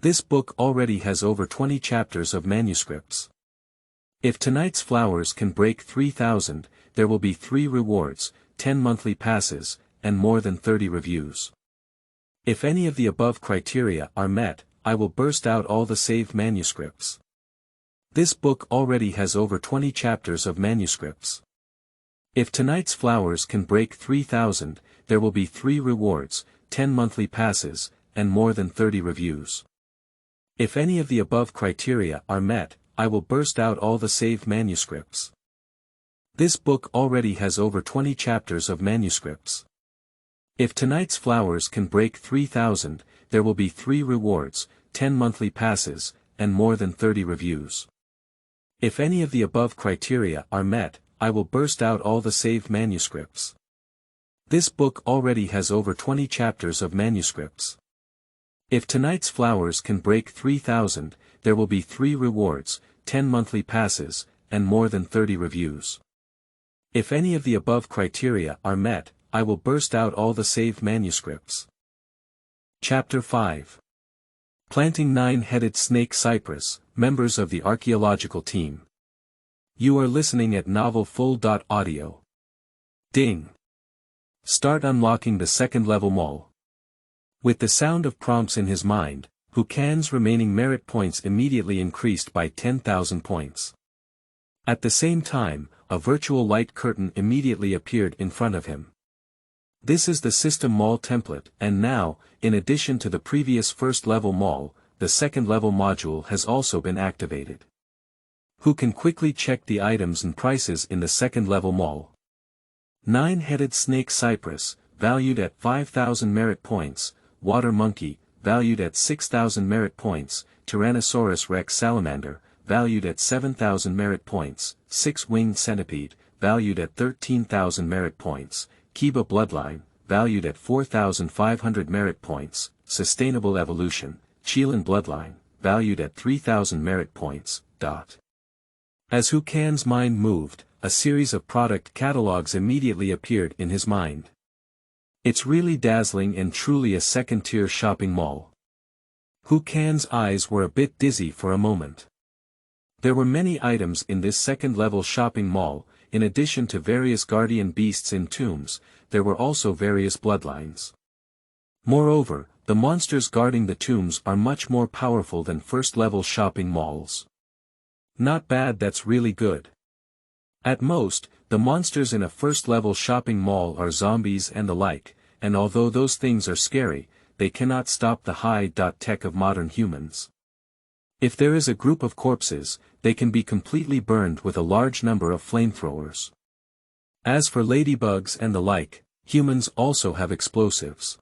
This book already has over 20 chapters of manuscripts. If tonight's flowers can break 3,000, there will be 3 rewards, 10 monthly passes, and more than 30 reviews. If any of the above criteria are met, I will burst out all the saved manuscripts. This book already has over 20 chapters of manuscripts. If tonight's flowers can break 3,000, there will be 3 rewards, 10 monthly passes, and more than 30 reviews. If any of the above criteria are met, I will burst out all the saved manuscripts. This book already has over 20 chapters of manuscripts. If tonight's flowers can break 3,000, there will be 3 rewards, 10 monthly passes, and more than 30 reviews. If any of the above criteria are met, I will burst out all the saved manuscripts. This book already has over 20 chapters of manuscripts. If tonight's flowers can break 3,000, there will be 3 rewards, 10 monthly passes, and more than 30 reviews. If any of the above criteria are met, I will burst out all the saved manuscripts. Chapter 5. Planting Nine-Headed Snake Cypress, members of the Archaeological team. You are listening at Novel Full.Audio. Ding. Start unlocking the second-level mall. With the sound of prompts in his mind, Hu Can's remaining merit points immediately increased by 10,000 points. At the same time, a virtual light curtain immediately appeared in front of him. This is the system mall template, and now, in addition to the previous first-level mall, the second-level module has also been activated. Hu can quickly check the items and prices in the second-level mall. Nine-Headed Snake Cypress, valued at 5,000 merit points, Water Monkey, valued at 6,000 merit points, Tyrannosaurus Rex Salamander, valued at 7,000 merit points, Six-Winged Centipede, valued at 13,000 merit points, Kuiba Bloodline, valued at 4,500 merit points, Sustainable Evolution, Qin Bloodline, valued at 3,000 merit points. As Hu Can's mind moved, a series of product catalogs immediately appeared in his mind. It's really dazzling and truly a second-tier shopping mall. Hu Can's eyes were a bit dizzy for a moment. There were many items in this second-level shopping mall. In addition to various guardian beasts in tombs, there were also various bloodlines. Moreover, the monsters guarding the tombs are much more powerful than first-level shopping malls. Not bad, that's really good. At most, the monsters in a first-level shopping mall are zombies and the like, and although those things are scary, they cannot stop the high-tech of modern humans. If there is a group of corpses, they can be completely burned with a large number of flamethrowers. As for ladybugs and the like, humans also have explosives.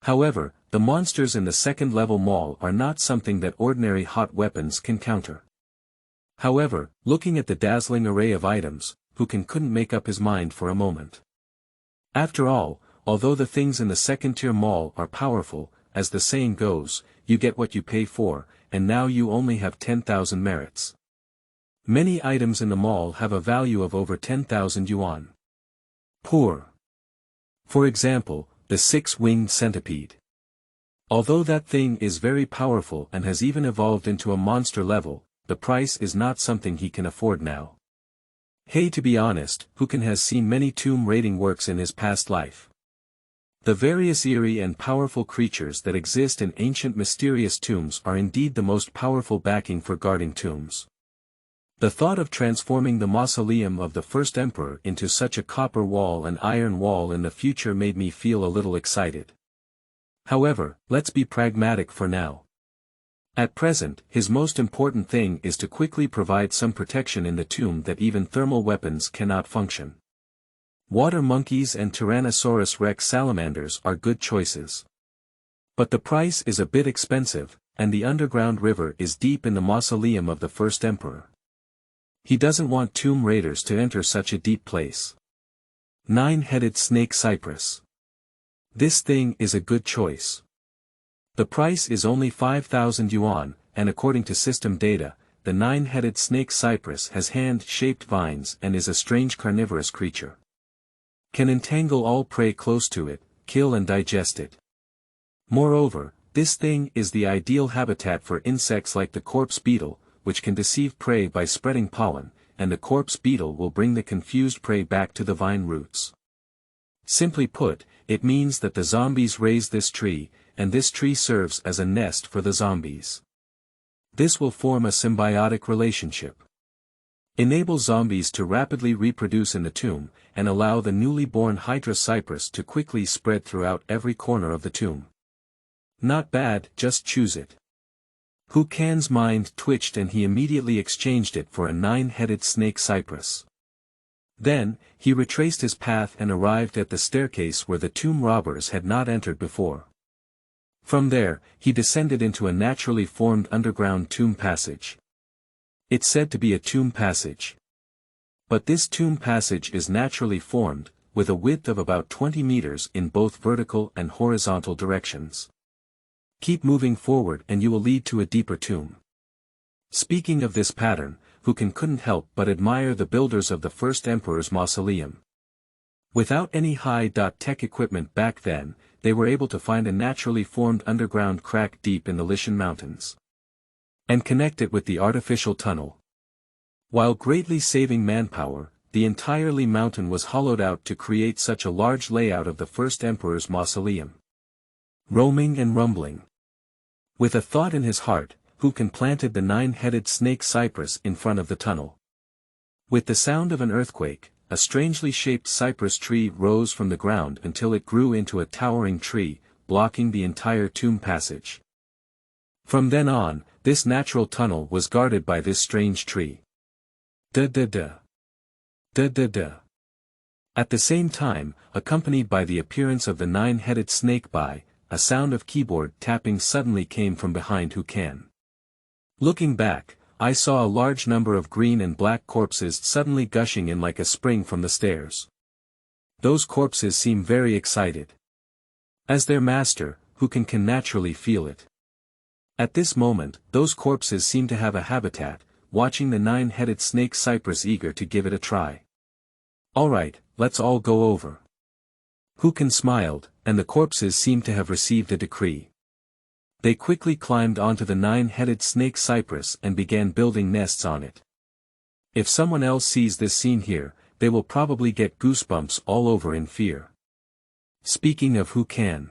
However, the monsters in the second-level mall are not something that ordinary hot weapons can counter. However, looking at the dazzling array of items, Hu Can couldn't make up his mind for a moment. After all, although the things in the second-tier mall are powerful, as the saying goes, you get what you pay for, and now you only have 10,000 merits. Many items in the mall have a value of over 10,000 yuan. Poor. For example, the six-winged centipede. Although that thing is very powerful and has even evolved into a monster level, the price is not something he can afford now. Hey, to be honest, Hu Can has seen many tomb raiding works in his past life. The various eerie and powerful creatures that exist in ancient mysterious tombs are indeed the most powerful backing for guarding tombs. The thought of transforming the mausoleum of the first emperor into such a copper wall and iron wall in the future made me feel a little excited. However, let's be pragmatic for now. At present, his most important thing is to quickly provide some protection in the tomb that even thermal weapons cannot function. Water monkeys and Tyrannosaurus Rex salamanders are good choices. But the price is a bit expensive, and the underground river is deep in the mausoleum of the first emperor. He doesn't want tomb raiders to enter such a deep place. Nine-Headed Snake Cypress. This thing is a good choice. The price is only 5,000 yuan, and according to system data, the nine-headed snake cypress has hand-shaped vines and is a strange carnivorous creature. Can entangle all prey close to it, kill and digest it. Moreover, this thing is the ideal habitat for insects like the corpse beetle, which can deceive prey by spreading pollen, and the corpse beetle will bring the confused prey back to the vine roots. Simply put, it means that the zombies raise this tree, and this tree serves as a nest for the zombies. This will form a symbiotic relationship. Enable zombies to rapidly reproduce in the tomb, and allow the newly born Hydra cypress to quickly spread throughout every corner of the tomb. Not bad, just choose it. Hu Can's mind twitched and he immediately exchanged it for a nine-headed snake cypress. Then, he retraced his path and arrived at the staircase where the tomb robbers had not entered before. From there, he descended into a naturally formed underground tomb passage. It's said to be a tomb passage. But this tomb passage is naturally formed, with a width of about 20 meters in both vertical and horizontal directions. Keep moving forward and you will lead to a deeper tomb. Speaking of this pattern, Hu Can couldn't help but admire the builders of the first emperor's mausoleum. Without any high-tech equipment back then, they were able to find a naturally formed underground crack deep in the Lishan Mountains and connect it with the artificial tunnel. While greatly saving manpower, the entire Li mountain was hollowed out to create such a large layout of the first emperor's mausoleum. Roaming and rumbling. With a thought in his heart, Hu Can planted the 9-headed snake cypress in front of the tunnel. With the sound of an earthquake, a strangely shaped cypress tree rose from the ground until it grew into a towering tree, blocking the entire tomb passage. From then on, this natural tunnel was guarded by this strange tree. Da-da-da. Da-da-da. At the same time, accompanied by the appearance of the 9-headed snake a sound of keyboard tapping suddenly came from behind Hu Can. Looking back, I saw a large number of green and black corpses suddenly gushing in like a spring from the stairs. Those corpses seem very excited. As their master, Hu Can naturally feel it. At this moment, those corpses seem to have a habitat, watching the 9-headed snake cypress eager to give it a try. Alright, let's all go over. Hu Can smiled, and the corpses seemed to have received a decree. They quickly climbed onto the 9-headed snake cypress and began building nests on it. If someone else sees this scene here, they will probably get goosebumps all over in fear. Speaking of Hu Can.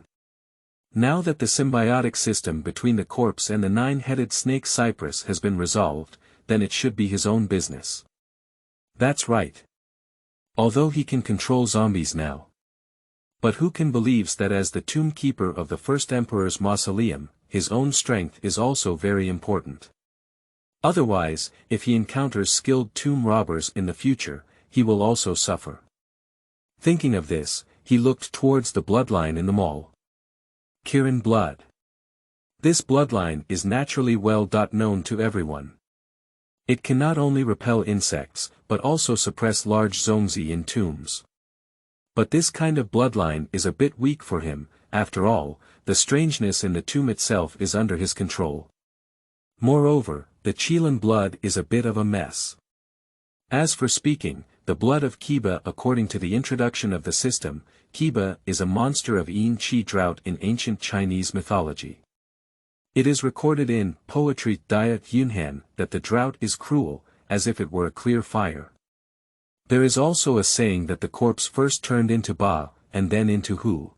Now that the symbiotic system between the corpse and the 9-headed snake cypress has been resolved, then it should be his own business. That's right. Although he can control zombies now. But Hu Can believes that as the tomb keeper of the first emperor's mausoleum, his own strength is also very important. Otherwise, if he encounters skilled tomb robbers in the future, he will also suffer. Thinking of this, he looked towards the bloodline in the mall. Kirin blood. This bloodline is naturally well known to everyone. It can not only repel insects, but also suppress large zongzi in tombs. But this kind of bloodline is a bit weak for him. After all, the strangeness in the tomb itself is under his control. Moreover, the Qilin blood is a bit of a mess. As for speaking, the blood of Kuiba according to the introduction of the system, Kuiba is a monster of Yin Qi drought in ancient Chinese mythology. It is recorded in poetry.The Yunhan that the drought is cruel, as if it were a clear fire. There is also a saying that the corpse first turned into Ba, and then into Hu.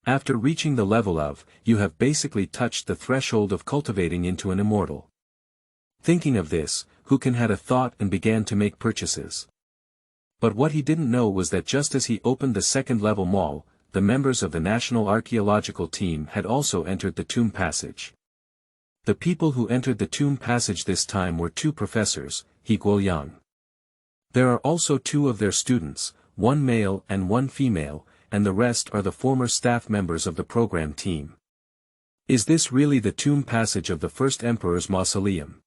After reaching the level of, you have basically touched the threshold of cultivating into an immortal. Thinking of this, Hu Can had a thought and began to make purchases. But what he didn't know was that just as he opened the second-level mall, the members of the National Archaeological team had also entered the tomb passage. The people who entered the tomb passage this time were 2 professors, He Guoyang. There are also 2 of their students, 1 male and 1 female, and the rest are the former staff members of the program team. Is this really the tomb passage of the first emperor's mausoleum?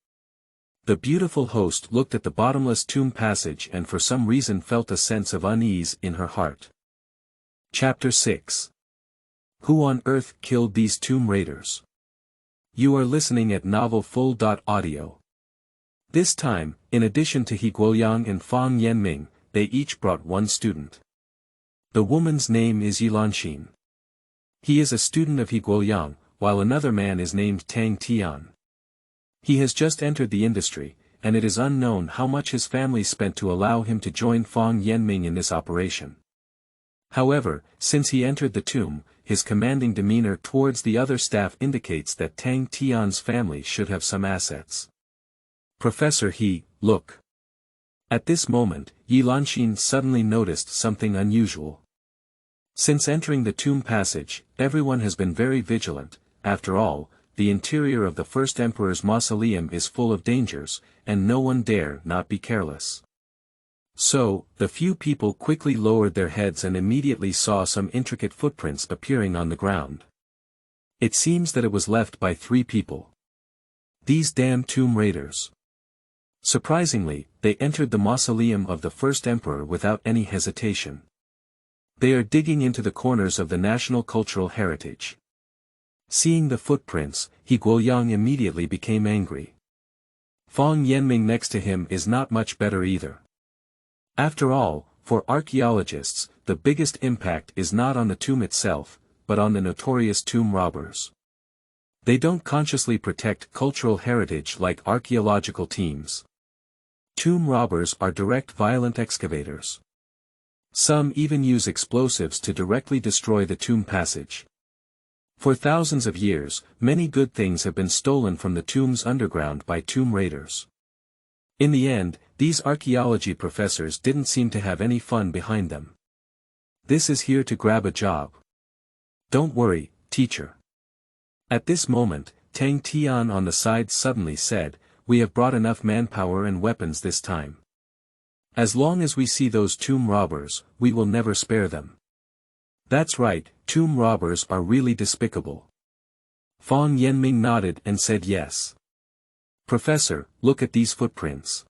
The beautiful host looked at the bottomless tomb passage and for some reason felt a sense of unease in her heart. Chapter 6. Who on earth killed these tomb raiders? You are listening at novel-full.audio. This time, in addition to He Guoyang and Fang Yanming, they each brought 1 student. The woman's name is Yilanxin. He is a student of He Guoyang, while another man is named Tang Tian. He has just entered the industry, and it is unknown how much his family spent to allow him to join Fang Yanming in this operation. However, since he entered the tomb, his commanding demeanor towards the other staff indicates that Tang Tian's family should have some assets. Professor He, look. At this moment, Yilanxin suddenly noticed something unusual. Since entering the tomb passage, everyone has been very vigilant. After all, the interior of the first emperor's mausoleum is full of dangers, and no one dare not be careless. So, the few people quickly lowered their heads and immediately saw some intricate footprints appearing on the ground. It seems that it was left by 3 people. These damn tomb raiders. Surprisingly, they entered the mausoleum of the first emperor without any hesitation. They are digging into the corners of the national cultural heritage. Seeing the footprints, He Guoyang immediately became angry. Fang Yanming next to him is not much better either. After all, for archaeologists, the biggest impact is not on the tomb itself, but on the notorious tomb robbers. They don't consciously protect cultural heritage like archaeological teams. Tomb robbers are direct violent excavators. Some even use explosives to directly destroy the tomb passage. For thousands of years, many good things have been stolen from the tombs underground by tomb raiders. In the end, these archaeology professors didn't seem to have any fun behind them. This is here to grab a job. Don't worry, teacher. At this moment, Tang Tian on the side suddenly said, "We have brought enough manpower and weapons this time. As long as we see those tomb robbers, we will never spare them." That's right, tomb robbers are really despicable. Fang Yanming nodded and said yes. Professor, look at these footprints.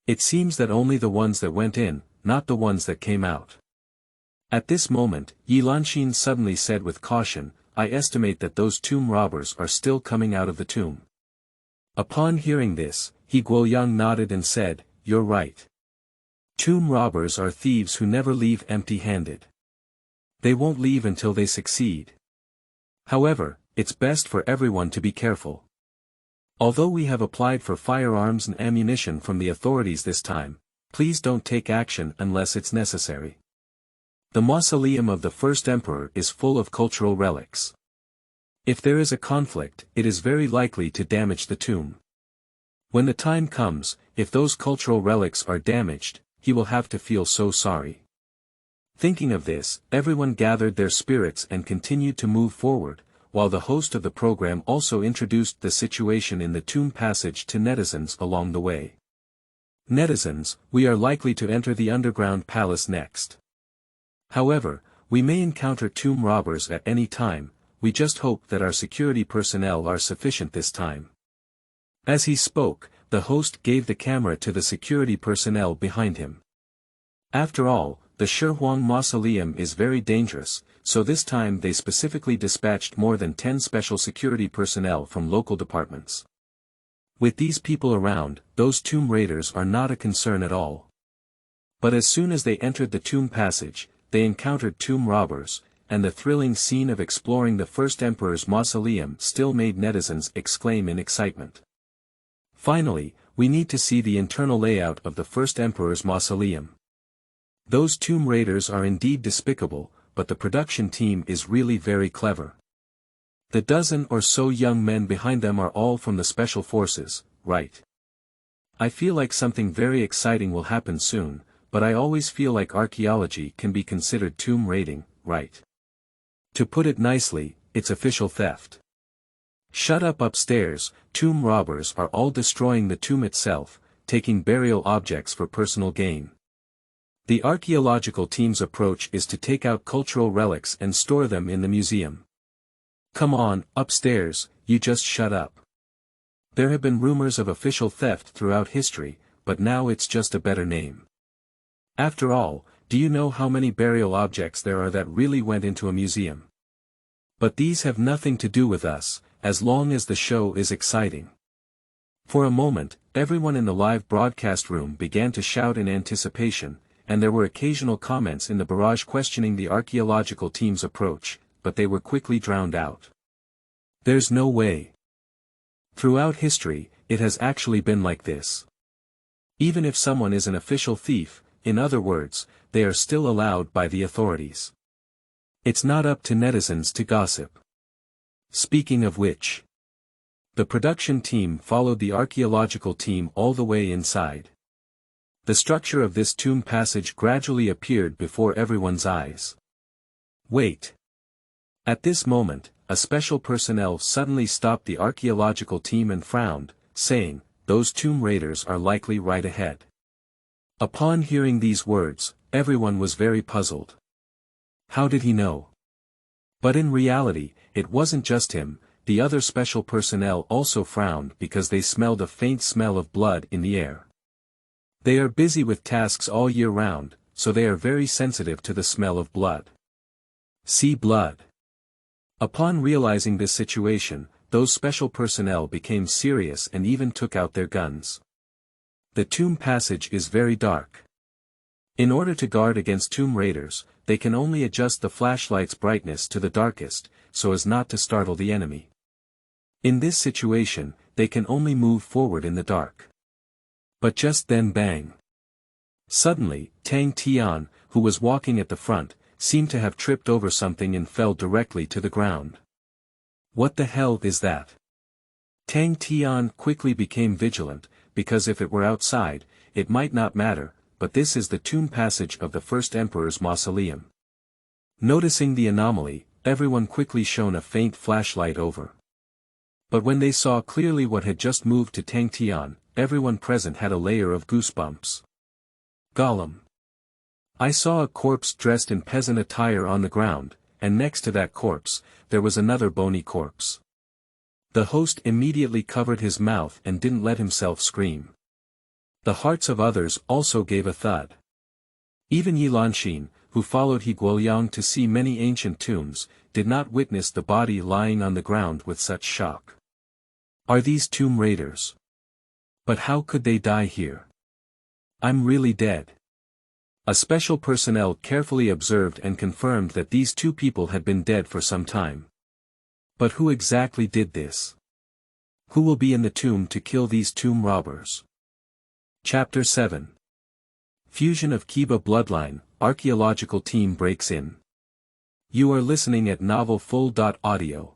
It seems that only the ones that went in, not the ones that came out. At this moment, Yi Lanxin suddenly said with caution, "I estimate that those tomb robbers are still coming out of the tomb." Upon hearing this, He Guoyang nodded and said, "You're right. Tomb robbers are thieves who never leave empty-handed. They won't leave until they succeed. However, it's best for everyone to be careful. Although we have applied for firearms and ammunition from the authorities this time, please don't take action unless it's necessary. The mausoleum of the first emperor is full of cultural relics. If there is a conflict, it is very likely to damage the tomb. When the time comes, if those cultural relics are damaged, he will have to feel so sorry." Thinking of this, everyone gathered their spirits and continued to move forward, while the host of the program also introduced the situation in the tomb passage to netizens along the way. "Netizens, we are likely to enter the underground palace next. However, we may encounter tomb robbers at any time, we just hope that our security personnel are sufficient this time." As he spoke, the host gave the camera to the security personnel behind him. After all, the Shi Huang mausoleum is very dangerous, so this time they specifically dispatched more than 10 special security personnel from local departments. With these people around, those tomb raiders are not a concern at all. But as soon as they entered the tomb passage, they encountered tomb robbers, and the thrilling scene of exploring the first emperor's mausoleum still made netizens exclaim in excitement. Finally, we need to see the internal layout of the first emperor's mausoleum. Those tomb raiders are indeed despicable, but the production team is really very clever. The dozen or so young men behind them are all from the special forces, right? I feel like something very exciting will happen soon, but I always feel like archaeology can be considered tomb raiding, right? To put it nicely, it's official theft. Shut up upstairs, tomb robbers are all destroying the tomb itself, taking burial objects for personal gain. The archaeological team's approach is to take out cultural relics and store them in the museum. Come on, upstairs, you just shut up. There have been rumors of official theft throughout history, but now it's just a better name. After all, do you know how many burial objects there are that really went into a museum? But these have nothing to do with us, as long as the show is exciting. For a moment, everyone in the live broadcast room began to shout in anticipation, and there were occasional comments in the barrage questioning the archaeological team's approach, but they were quickly drowned out. There's no way. Throughout history, it has actually been like this. Even if someone is an official thief, in other words, they are still allowed by the authorities. It's not up to netizens to gossip. Speaking of which, the production team followed the archaeological team all the way inside. The structure of this tomb passage gradually appeared before everyone's eyes. Wait. At this moment, a special personnel suddenly stopped the archaeological team and frowned, saying, "Those tomb raiders are likely right ahead." Upon hearing these words, everyone was very puzzled. How did he know? But in reality, it wasn't just him, the other special personnel also frowned because they smelled a faint smell of blood in the air. They are busy with tasks all year round, so they are very sensitive to the smell of blood. See blood. Upon realizing this situation, those special personnel became serious and even took out their guns. The tomb passage is very dark. In order to guard against tomb raiders, they can only adjust the flashlight's brightness to the darkest, so as not to startle the enemy. In this situation, they can only move forward in the dark. But just then bang! Suddenly, Tang Tian, who was walking at the front, seemed to have tripped over something and fell directly to the ground. What the hell is that? Tang Tian quickly became vigilant, because if it were outside, it might not matter, but this is the tomb passage of the first emperor's mausoleum. Noticing the anomaly, everyone quickly shone a faint flashlight over. But when they saw clearly what had just moved to Tang Tian, everyone present had a layer of goosebumps. Gollum. I saw a corpse dressed in peasant attire on the ground, and next to that corpse, there was another bony corpse. The host immediately covered his mouth and didn't let himself scream. The hearts of others also gave a thud. Even Yi Lanxin, who followed He Guoyang to see many ancient tombs, did not witness the body lying on the ground with such shock. Are these tomb raiders? But how could they die here? I'm really dead. A special personnel carefully observed and confirmed that these two people had been dead for some time. But who exactly did this? Who will be in the tomb to kill these tomb robbers? Chapter 7. Fusion of Kuiba bloodline, archaeological team breaks in. You are listening at novelfull.audio.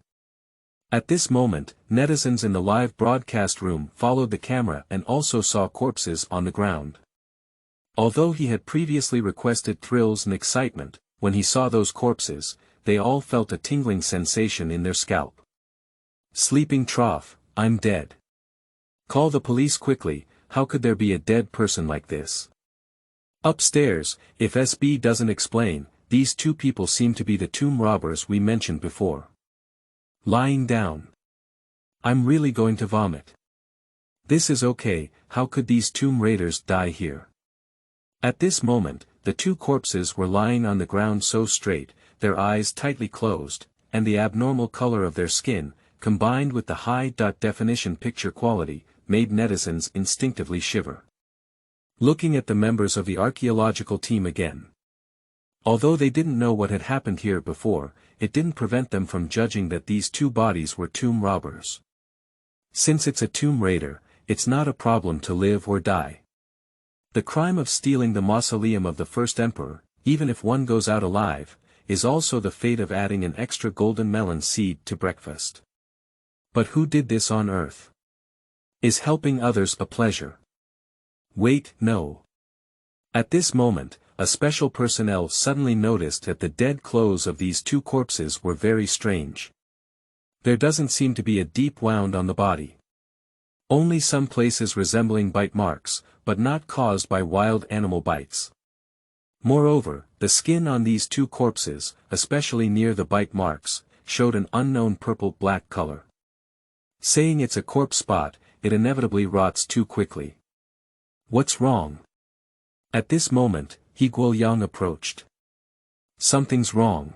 At this moment, netizens in the live broadcast room followed the camera and also saw corpses on the ground. Although he had previously requested thrills and excitement, when he saw those corpses, they all felt a tingling sensation in their scalp. Sleeping trough, I'm dead. Call the police quickly, how could there be a dead person like this? Upstairs, if SB doesn't explain, these two people seem to be the tomb robbers we mentioned before. Lying down. I'm really going to vomit. This is okay, how could these tomb raiders die here? At this moment, the two corpses were lying on the ground so straight, their eyes tightly closed, and the abnormal color of their skin, combined with the high-definition picture quality, made netizens instinctively shiver. Looking at the members of the archaeological team again. Although they didn't know what had happened here before, it didn't prevent them from judging that these two bodies were tomb robbers. Since it's a tomb raider, it's not a problem to live or die. The crime of stealing the mausoleum of the first emperor, even if one goes out alive, is also the fate of adding an extra golden melon seed to breakfast. But who did this on earth? Is helping others a pleasure? Wait, no. At this moment, a special personnel suddenly noticed that the dead clothes of these two corpses were very strange. There doesn't seem to be a deep wound on the body. Only some places resembling bite marks, but not caused by wild animal bites. Moreover, the skin on these two corpses, especially near the bite marks, showed an unknown purple-black color. Saying it's a corpse spot, it inevitably rots too quickly. What's wrong? At this moment, He Guoyang approached. Something's wrong.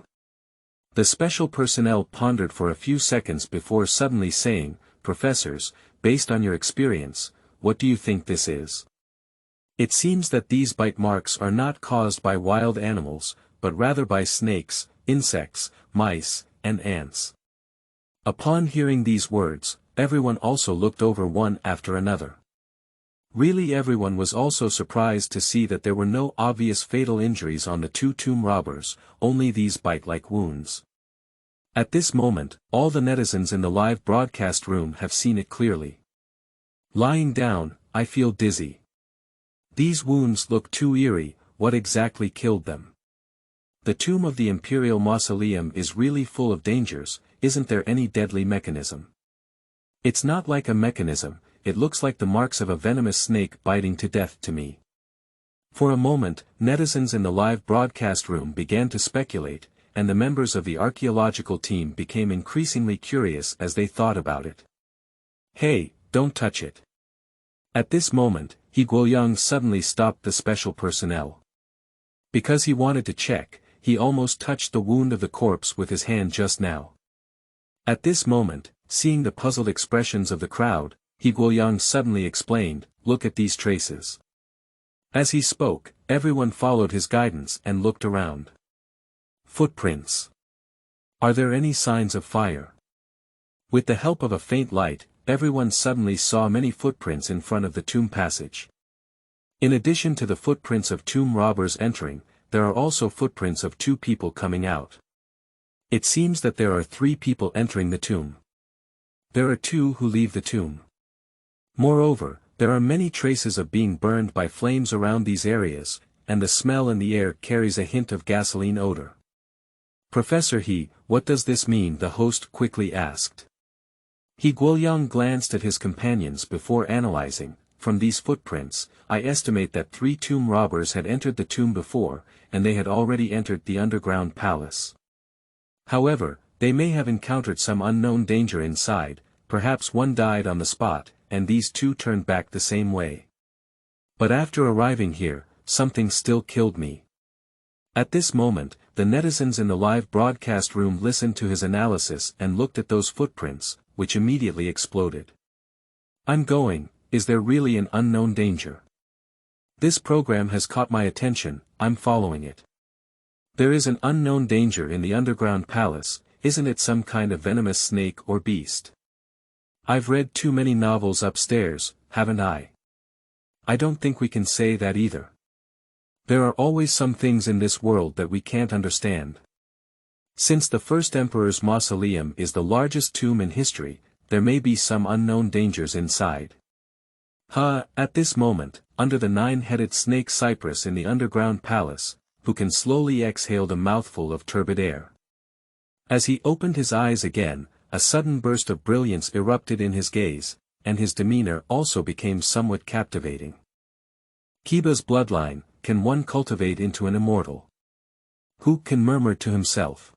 The special personnel pondered for a few seconds before suddenly saying, Professors, based on your experience, what do you think this is? It seems that these bite marks are not caused by wild animals, but rather by snakes, insects, mice, and ants. Upon hearing these words, everyone also looked over one after another. Really, everyone was also surprised to see that there were no obvious fatal injuries on the two tomb robbers, only these bite-like wounds. At this moment, all the netizens in the live broadcast room have seen it clearly. Lying down, I feel dizzy. These wounds look too eerie, what exactly killed them? The tomb of the Imperial Mausoleum is really full of dangers, isn't there any deadly mechanism? It's not like a mechanism, it looks like the marks of a venomous snake biting to death to me. For a moment, netizens in the live broadcast room began to speculate, and the members of the archaeological team became increasingly curious as they thought about it. Hey, don't touch it. At this moment, He Guoyang suddenly stopped the special personnel. Because he wanted to check, he almost touched the wound of the corpse with his hand just now. At this moment, seeing the puzzled expressions of the crowd, He Guoyang suddenly explained, look at these traces. As he spoke, everyone followed his guidance and looked around. Footprints. Are there any signs of fire? With the help of a faint light, everyone suddenly saw many footprints in front of the tomb passage. In addition to the footprints of tomb robbers entering, there are also footprints of 2 people coming out. It seems that there are 3 people entering the tomb. There are 2 who leave the tomb. Moreover, there are many traces of being burned by flames around these areas, and the smell in the air carries a hint of gasoline odor. Professor He, what does this mean? The host quickly asked. He Guoyang glanced at his companions before analyzing. From these footprints, I estimate that 3 tomb robbers had entered the tomb before, and they had already entered the underground palace. However, they may have encountered some unknown danger inside, perhaps one died on the spot, and these 2 turned back the same way. But after arriving here, something still killed me. At this moment, the netizens in the live broadcast room listened to his analysis and looked at those footprints, which immediately exploded. I'm going, is there really an unknown danger? This program has caught my attention, I'm following it. There is an unknown danger in the underground palace, isn't it some kind of venomous snake or beast? I've read too many novels upstairs, haven't I? I don't think we can say that either. There are always some things in this world that we can't understand. Since the first emperor's mausoleum is the largest tomb in history, there may be some unknown dangers inside. At this moment, under the 9-headed snake Cypress in the underground palace, Who Can slowly exhaled a mouthful of turbid air. As he opened his eyes again, a sudden burst of brilliance erupted in his gaze, and his demeanor also became somewhat captivating. Kuiba's bloodline, can one cultivate into an immortal? Who Can murmured to himself.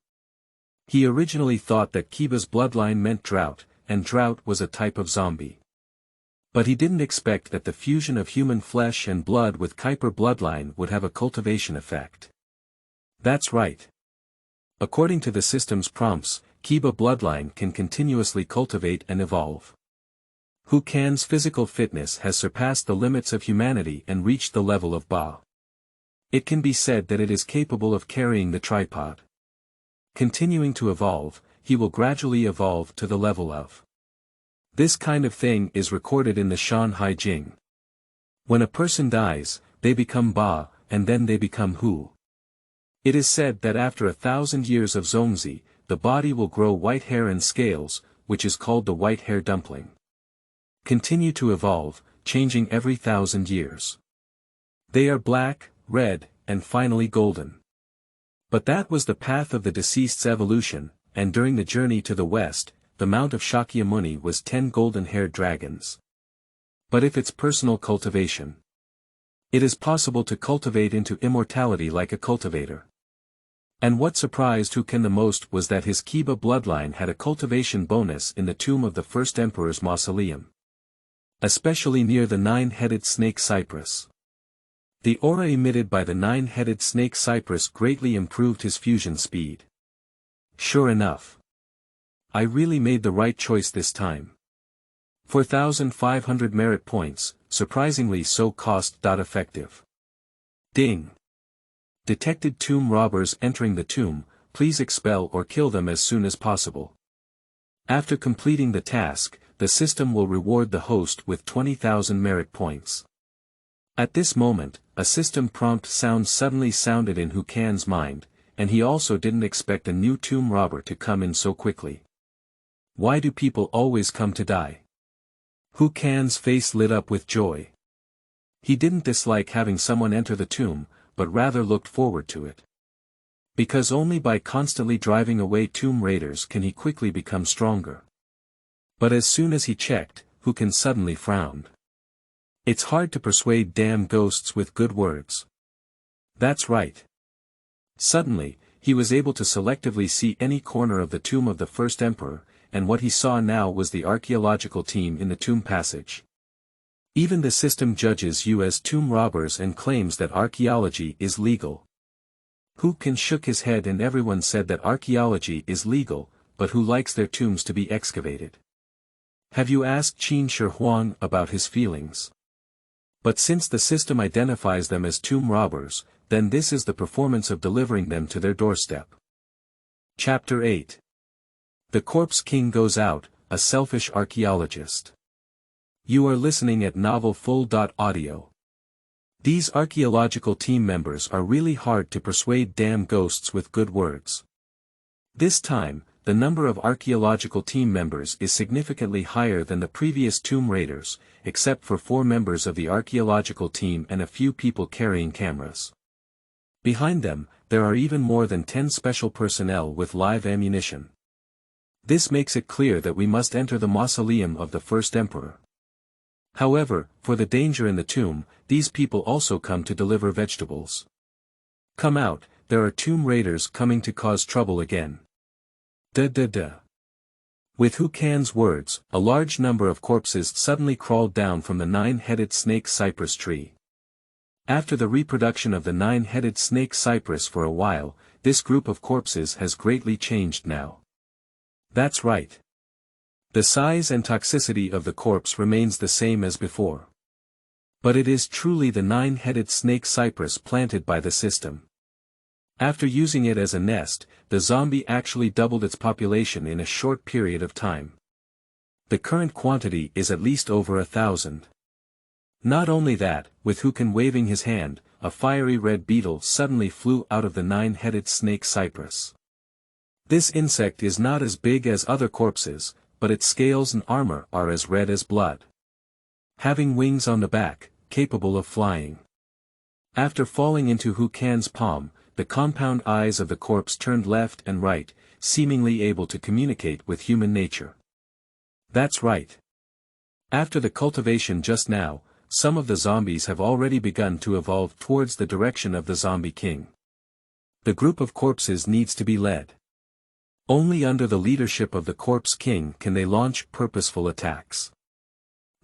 He originally thought that Kuiba's bloodline meant drought, and drought was a type of zombie. But he didn't expect that the fusion of human flesh and blood with Kuiper bloodline would have a cultivation effect. That's right. According to the system's prompts, Kuiba bloodline can continuously cultivate and evolve. Hu Can's physical fitness has surpassed the limits of humanity and reached the level of Ba. It can be said that it is capable of carrying the tripod. Continuing to evolve, he will gradually evolve to the level of. This kind of thing is recorded in the Shan Hai Jing. When a person dies, they become Ba, and then they become Hu. It is said that after 1,000 years of Zongzi, the body will grow white hair and scales, which is called the white hair dumpling. Continue to evolve, changing every 1,000 years. They are black, red, and finally golden. But that was the path of the deceased's evolution, and during the journey to the west, the mount of Shakyamuni was 10 golden-haired dragons. But if it's personal cultivation, it is possible to cultivate into immortality like a cultivator. And what surprised Hu Can the most was that his Kuiba bloodline had a cultivation bonus in the tomb of the first emperor's mausoleum. Especially near the 9-headed snake Cypress. The aura emitted by the 9-headed snake Cypress greatly improved his fusion speed. Sure enough. I really made the right choice this time. 4,500 merit points, surprisingly so cost-effective. Ding. Detected tomb robbers entering the tomb, please expel or kill them as soon as possible. After completing the task, the system will reward the host with 20,000 merit points. At this moment, a system prompt sound suddenly sounded in Hu Can's mind, and he also didn't expect a new tomb robber to come in so quickly. Why do people always come to die? Hu Can's face lit up with joy. He didn't dislike having someone enter the tomb, but rather looked forward to it. Because only by constantly driving away tomb raiders can he quickly become stronger. But as soon as he checked, Hu Can suddenly frowned. It's hard to persuade damn ghosts with good words. That's right. Suddenly, he was able to selectively see any corner of the tomb of the first emperor, and what he saw now was the archaeological team in the tomb passage. Even the system judges you as tomb robbers and claims that archaeology is legal. Hu Can shook his head and everyone said that archaeology is legal, but who likes their tombs to be excavated? Have you asked Qin Shi Huang about his feelings? But since the system identifies them as tomb robbers, then this is the performance of delivering them to their doorstep. Chapter 8. The Corpse King Goes Out, a Selfish Archaeologist. You are listening at novelfull.audio. These archaeological team members are really hard to persuade damn ghosts with good words. This time, the number of archaeological team members is significantly higher than the previous tomb raiders, except for 4 members of the archaeological team and a few people carrying cameras. Behind them, there are even more than 10 special personnel with live ammunition. This makes it clear that we must enter the mausoleum of the first emperor. However, for the danger in the tomb, these people also come to deliver vegetables. Come out, there are tomb raiders coming to cause trouble again. With Hu Can's words, a large number of corpses suddenly crawled down from the 9-headed snake cypress tree. After the reproduction of the 9-headed snake cypress for a while, this group of corpses has greatly changed now. That's right. The size and toxicity of the corpse remains the same as before. But it is truly the 9-headed snake cypress planted by the system. After using it as a nest, the zombie actually doubled its population in a short period of time. The current quantity is at least over 1,000. Not only that, with Hu Can waving his hand, a fiery red beetle suddenly flew out of the 9-headed snake cypress. This insect is not as big as other corpses, but its scales and armor are as red as blood. Having wings on the back, capable of flying. After falling into Hu Can's palm, the compound eyes of the corpse turned left and right, seemingly able to communicate with human nature. That's right. After the cultivation just now, some of the zombies have already begun to evolve towards the direction of the zombie king. The group of corpses needs to be led. Only under the leadership of the corpse king can they launch purposeful attacks.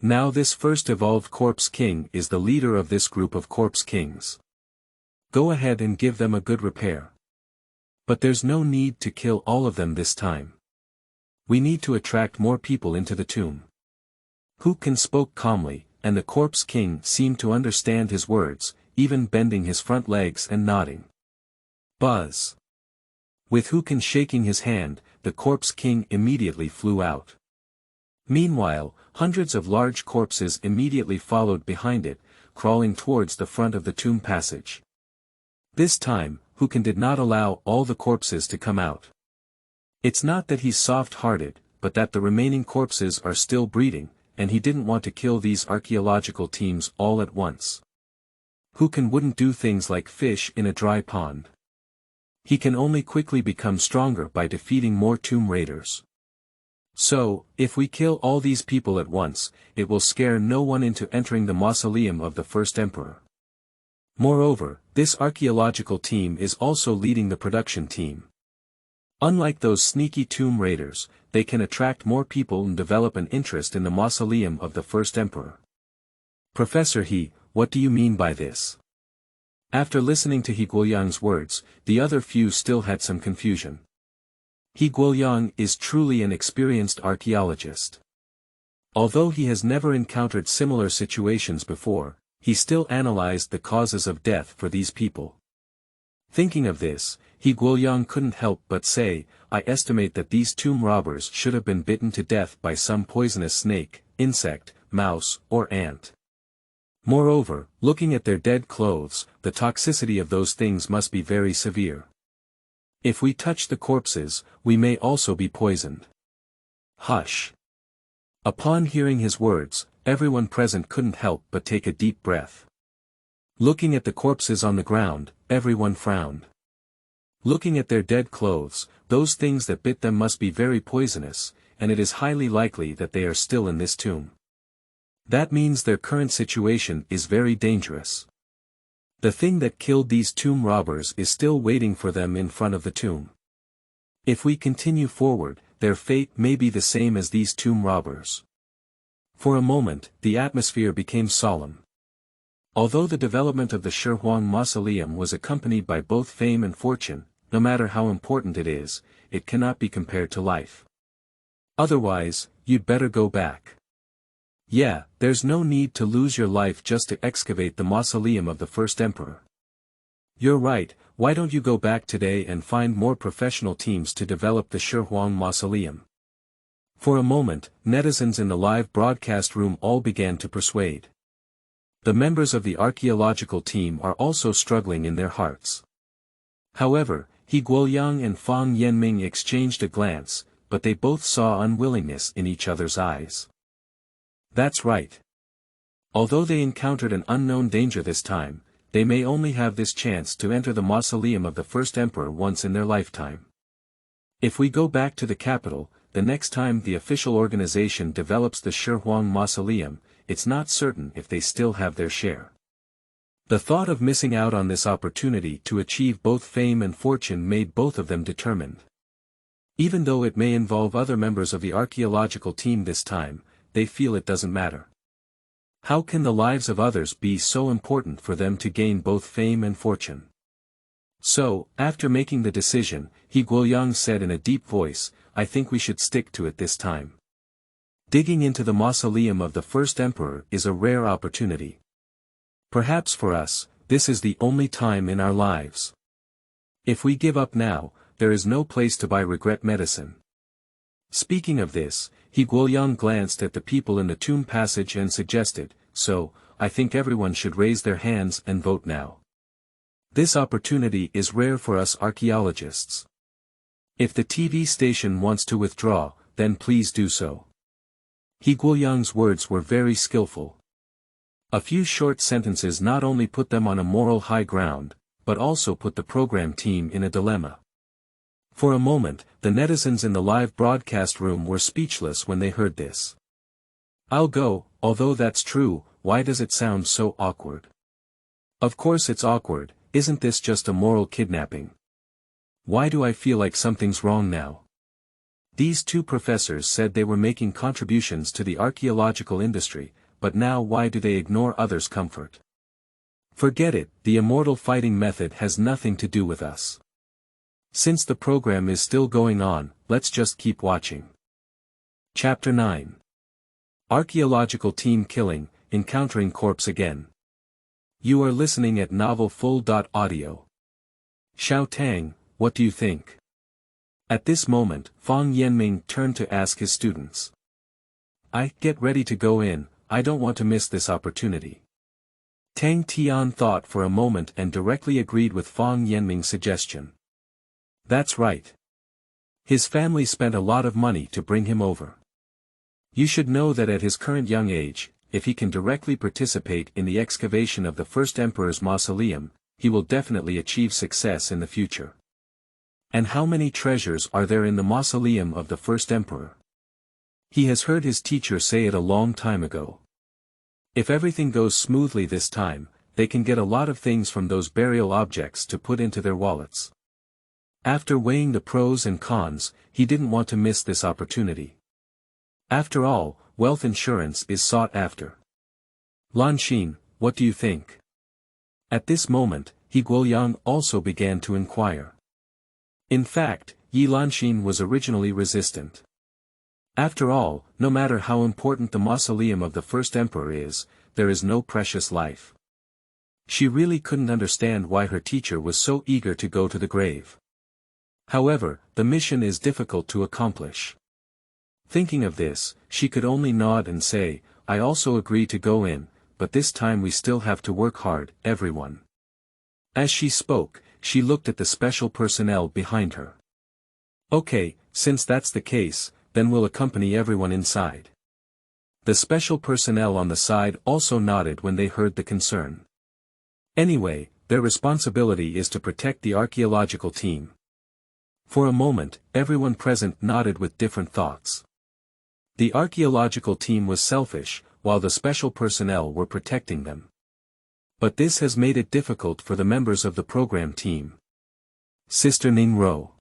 Now this first evolved corpse king is the leader of this group of corpse kings. Go ahead and give them a good repair. But there's no need to kill all of them this time. We need to attract more people into the tomb. Hu Can spoke calmly, and the corpse king seemed to understand his words, even bending his front legs and nodding. Buzz. With Hu Can shaking his hand, the corpse king immediately flew out. Meanwhile, hundreds of large corpses immediately followed behind it, crawling towards the front of the tomb passage. This time, Hu Can did not allow all the corpses to come out. It's not that he's soft-hearted, but that the remaining corpses are still breeding, and he didn't want to kill these archaeological teams all at once. Hu Can wouldn't do things like fish in a dry pond. He can only quickly become stronger by defeating more tomb raiders. So, if we kill all these people at once, it will scare no one into entering the mausoleum of the first emperor. Moreover, this archaeological team is also leading the production team. Unlike those sneaky tomb raiders, they can attract more people and develop an interest in the mausoleum of the first emperor. Professor He, what do you mean by this? After listening to He Guoyang's words, the other few still had some confusion. He Guoyang is truly an experienced archaeologist. Although he has never encountered similar situations before, he still analyzed the causes of death for these people. Thinking of this, He Guoyang couldn't help but say, I estimate that these tomb robbers should have been bitten to death by some poisonous snake, insect, mouse, or ant. Moreover, looking at their dead clothes, the toxicity of those things must be very severe. If we touch the corpses, we may also be poisoned. Hush. Upon hearing his words, everyone present couldn't help but take a deep breath. Looking at the corpses on the ground, everyone frowned. Looking at their dead clothes, those things that bit them must be very poisonous, and it is highly likely that they are still in this tomb. That means their current situation is very dangerous. The thing that killed these tomb robbers is still waiting for them in front of the tomb. If we continue forward, their fate may be the same as these tomb robbers. For a moment, the atmosphere became solemn. Although the development of the Shi Huang Mausoleum was accompanied by both fame and fortune, no matter how important it is, it cannot be compared to life. Otherwise, you'd better go back. Yeah, there's no need to lose your life just to excavate the mausoleum of the first emperor. You're right, why don't you go back today and find more professional teams to develop the Shi Huang mausoleum? For a moment, netizens in the live broadcast room all began to persuade. The members of the archaeological team are also struggling in their hearts. However, He Guoyang and Fang Yanming exchanged a glance, but they both saw unwillingness in each other's eyes. That's right. Although they encountered an unknown danger this time, they may only have this chance to enter the mausoleum of the first emperor once in their lifetime. If we go back to the capital, the next time the official organization develops the Shi Huang mausoleum, it's not certain if they still have their share. The thought of missing out on this opportunity to achieve both fame and fortune made both of them determined. Even though it may involve other members of the archaeological team this time, they feel it doesn't matter. How can the lives of others be so important for them to gain both fame and fortune? So, after making the decision, He Guoyang said in a deep voice, I think we should stick to it this time. Digging into the mausoleum of the first emperor is a rare opportunity. Perhaps for us, this is the only time in our lives. If we give up now, there is no place to buy regret medicine. Speaking of this, He Guoyang glanced at the people in the tomb passage and suggested, so, I think everyone should raise their hands and vote now. This opportunity is rare for us archaeologists. If the TV station wants to withdraw, then please do so. He Guoyang's words were very skillful. A few short sentences not only put them on a moral high ground, but also put the program team in a dilemma. For a moment, the netizens in the live broadcast room were speechless when they heard this. I'll go, although that's true, why does it sound so awkward? Of course it's awkward, isn't this just a moral kidnapping? Why do I feel like something's wrong now? These two professors said they were making contributions to the archaeological industry, but now why do they ignore others' comfort? Forget it, the immortal fighting method has nothing to do with us. Since the program is still going on, let's just keep watching. Chapter 9. Archaeological Team Killing, Encountering Corpse Again. You are listening at novelfull.audio. Xiao Tang, what do you think? At this moment, Fang Yanming turned to ask his students. Get ready to go in, I don't want to miss this opportunity. Tang Tian thought for a moment and directly agreed with Fang Yanming's suggestion. That's right. His family spent a lot of money to bring him over. You should know that at his current young age, if he can directly participate in the excavation of the first emperor's mausoleum, he will definitely achieve success in the future. And how many treasures are there in the mausoleum of the first emperor? He has heard his teacher say it a long time ago. If everything goes smoothly this time, they can get a lot of things from those burial objects to put into their wallets. After weighing the pros and cons, he didn't want to miss this opportunity. After all, wealth insurance is sought after. Lanxin, what do you think? At this moment, He Guoyang also began to inquire. In fact, Yi Lanxin was originally resistant. After all, no matter how important the mausoleum of the first emperor is, there is no precious life. She really couldn't understand why her teacher was so eager to go to the grave. However, the mission is difficult to accomplish. Thinking of this, she could only nod and say, I also agree to go in, but this time we still have to work hard, everyone. As she spoke, she looked at the special personnel behind her. Okay, since that's the case, then we'll accompany everyone inside. The special personnel on the side also nodded when they heard the concern. Anyway, their responsibility is to protect the archaeological team. For a moment, everyone present nodded with different thoughts. The archaeological team was selfish, while the special personnel were protecting them. But this has made it difficult for the members of the program team. Sister Ning Ro.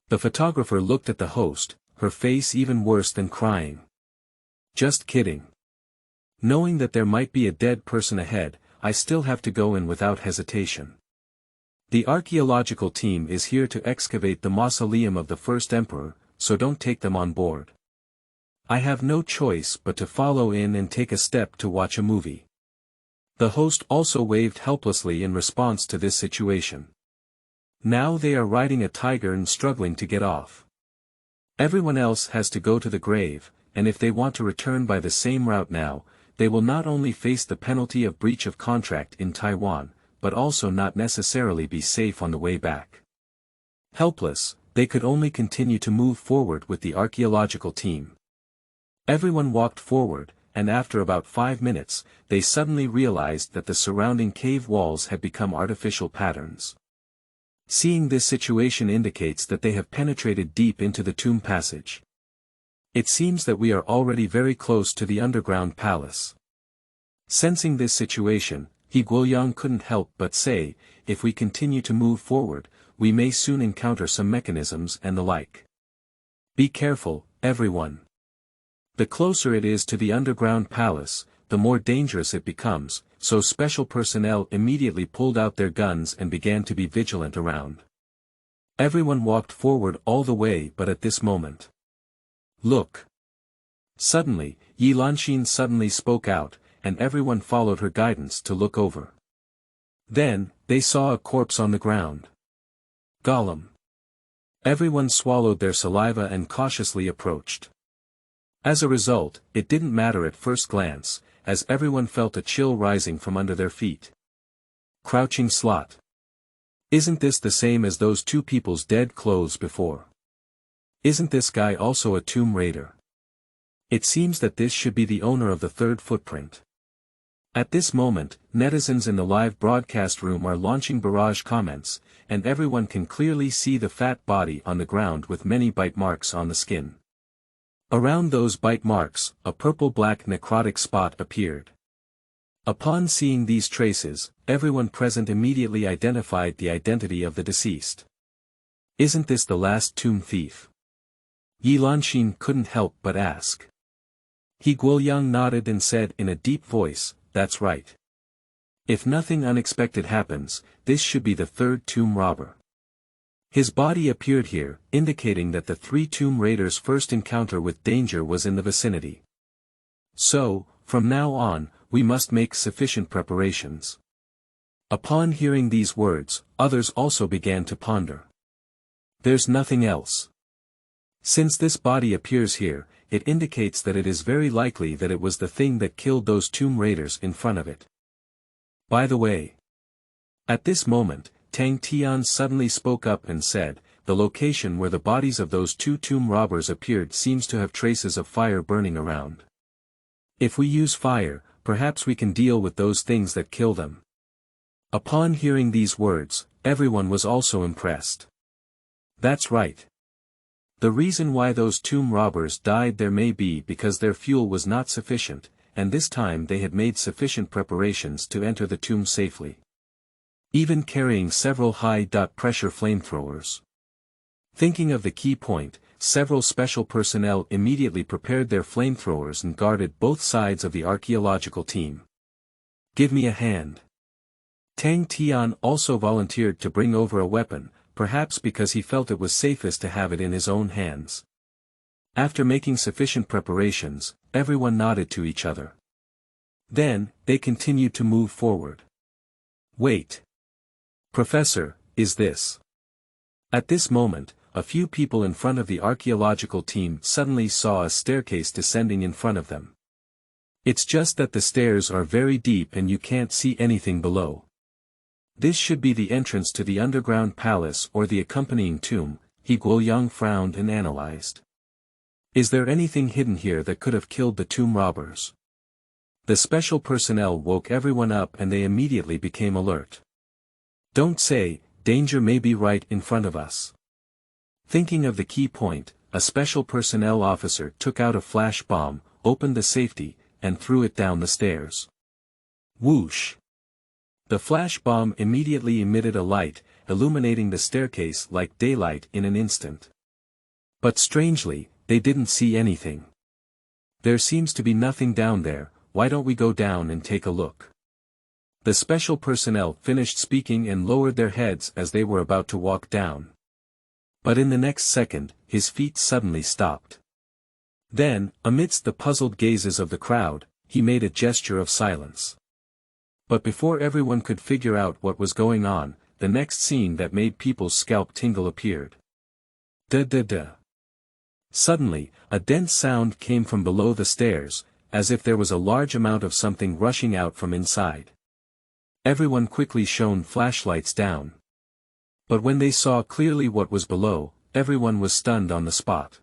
The photographer looked at the host, her face even worse than crying. Just kidding. Knowing that there might be a dead person ahead, I still have to go in without hesitation. The archaeological team is here to excavate the mausoleum of the first emperor, so don't take them on board. I have no choice but to follow in and take a step to watch a movie. The host also waved helplessly in response to this situation. Now they are riding a tiger and struggling to get off. Everyone else has to go to the grave, and if they want to return by the same route now, they will not only face the penalty of breach of contract in Taiwan, but also not necessarily be safe on the way back. Helpless, they could only continue to move forward with the archaeological team. Everyone walked forward, and after about 5 minutes, they suddenly realized that the surrounding cave walls had become artificial patterns. Seeing this situation indicates that they have penetrated deep into the tomb passage. It seems that we are already very close to the underground palace. Sensing this situation, He Guoyang couldn't help but say, if we continue to move forward, we may soon encounter some mechanisms and the like. Be careful, everyone. The closer it is to the underground palace, the more dangerous it becomes, so special personnel immediately pulled out their guns and began to be vigilant around. Everyone walked forward all the way but at this moment. Look! Suddenly, Yi Lanxin suddenly spoke out, and everyone followed her guidance to look over. Then, they saw a corpse on the ground. Gollum! Everyone swallowed their saliva and cautiously approached. As a result, it didn't matter at first glance, as everyone felt a chill rising from under their feet. Crouching slot. Isn't this the same as those two people's dead clothes before? Isn't this guy also a tomb raider? It seems that this should be the owner of the third footprint. At this moment, netizens in the live broadcast room are launching barrage comments, and everyone can clearly see the fat body on the ground with many bite marks on the skin. Around those bite marks, a purple-black necrotic spot appeared. Upon seeing these traces, everyone present immediately identified the identity of the deceased. Isn't this the last tomb thief? Yi Lanxin couldn't help but ask. He Guoyang nodded and said in a deep voice, that's right. If nothing unexpected happens, this should be the third tomb robber. His body appeared here, indicating that the 3 tomb raiders' first encounter with danger was in the vicinity. So, from now on, we must make sufficient preparations. Upon hearing these words, others also began to ponder. There's nothing else. Since this body appears here, it indicates that it is very likely that it was the thing that killed those tomb raiders in front of it. By the way. At this moment, Tang Tian suddenly spoke up and said, the location where the bodies of those 2 tomb robbers appeared seems to have traces of fire burning around. If we use fire, perhaps we can deal with those things that kill them. Upon hearing these words, everyone was also impressed. That's right. The reason why those tomb robbers died there may be because their fuel was not sufficient, and this time they had made sufficient preparations to enter the tomb safely. Even carrying several high-pressure flamethrowers. Thinking of the key point, several special personnel immediately prepared their flamethrowers and guarded both sides of the archaeological team. Give me a hand. Tang Tian also volunteered to bring over a weapon, perhaps because he felt it was safest to have it in his own hands. After making sufficient preparations, everyone nodded to each other. Then, they continued to move forward. Wait. Professor, is this? At this moment, a few people in front of the archaeological team suddenly saw a staircase descending in front of them. It's just that the stairs are very deep and you can't see anything below. This should be the entrance to the underground palace or the accompanying tomb, He Guoyang frowned and analyzed. Is there anything hidden here that could have killed the tomb robbers? The special personnel woke everyone up and they immediately became alert. Don't say, danger may be right in front of us. Thinking of the key point, a special personnel officer took out a flash bomb, opened the safety, and threw it down the stairs. Whoosh! The flash bomb immediately emitted a light, illuminating the staircase like daylight in an instant. But strangely, they didn't see anything. There seems to be nothing down there, why don't we go down and take a look? The special personnel finished speaking and lowered their heads as they were about to walk down. But in the next second, his feet suddenly stopped. Then, amidst the puzzled gazes of the crowd, he made a gesture of silence. But before everyone could figure out what was going on, the next scene that made people's scalp tingle appeared. Da. Suddenly, a dense sound came from below the stairs, as if there was a large amount of something rushing out from inside. Everyone quickly shone flashlights down. But when they saw clearly what was below, everyone was stunned on the spot.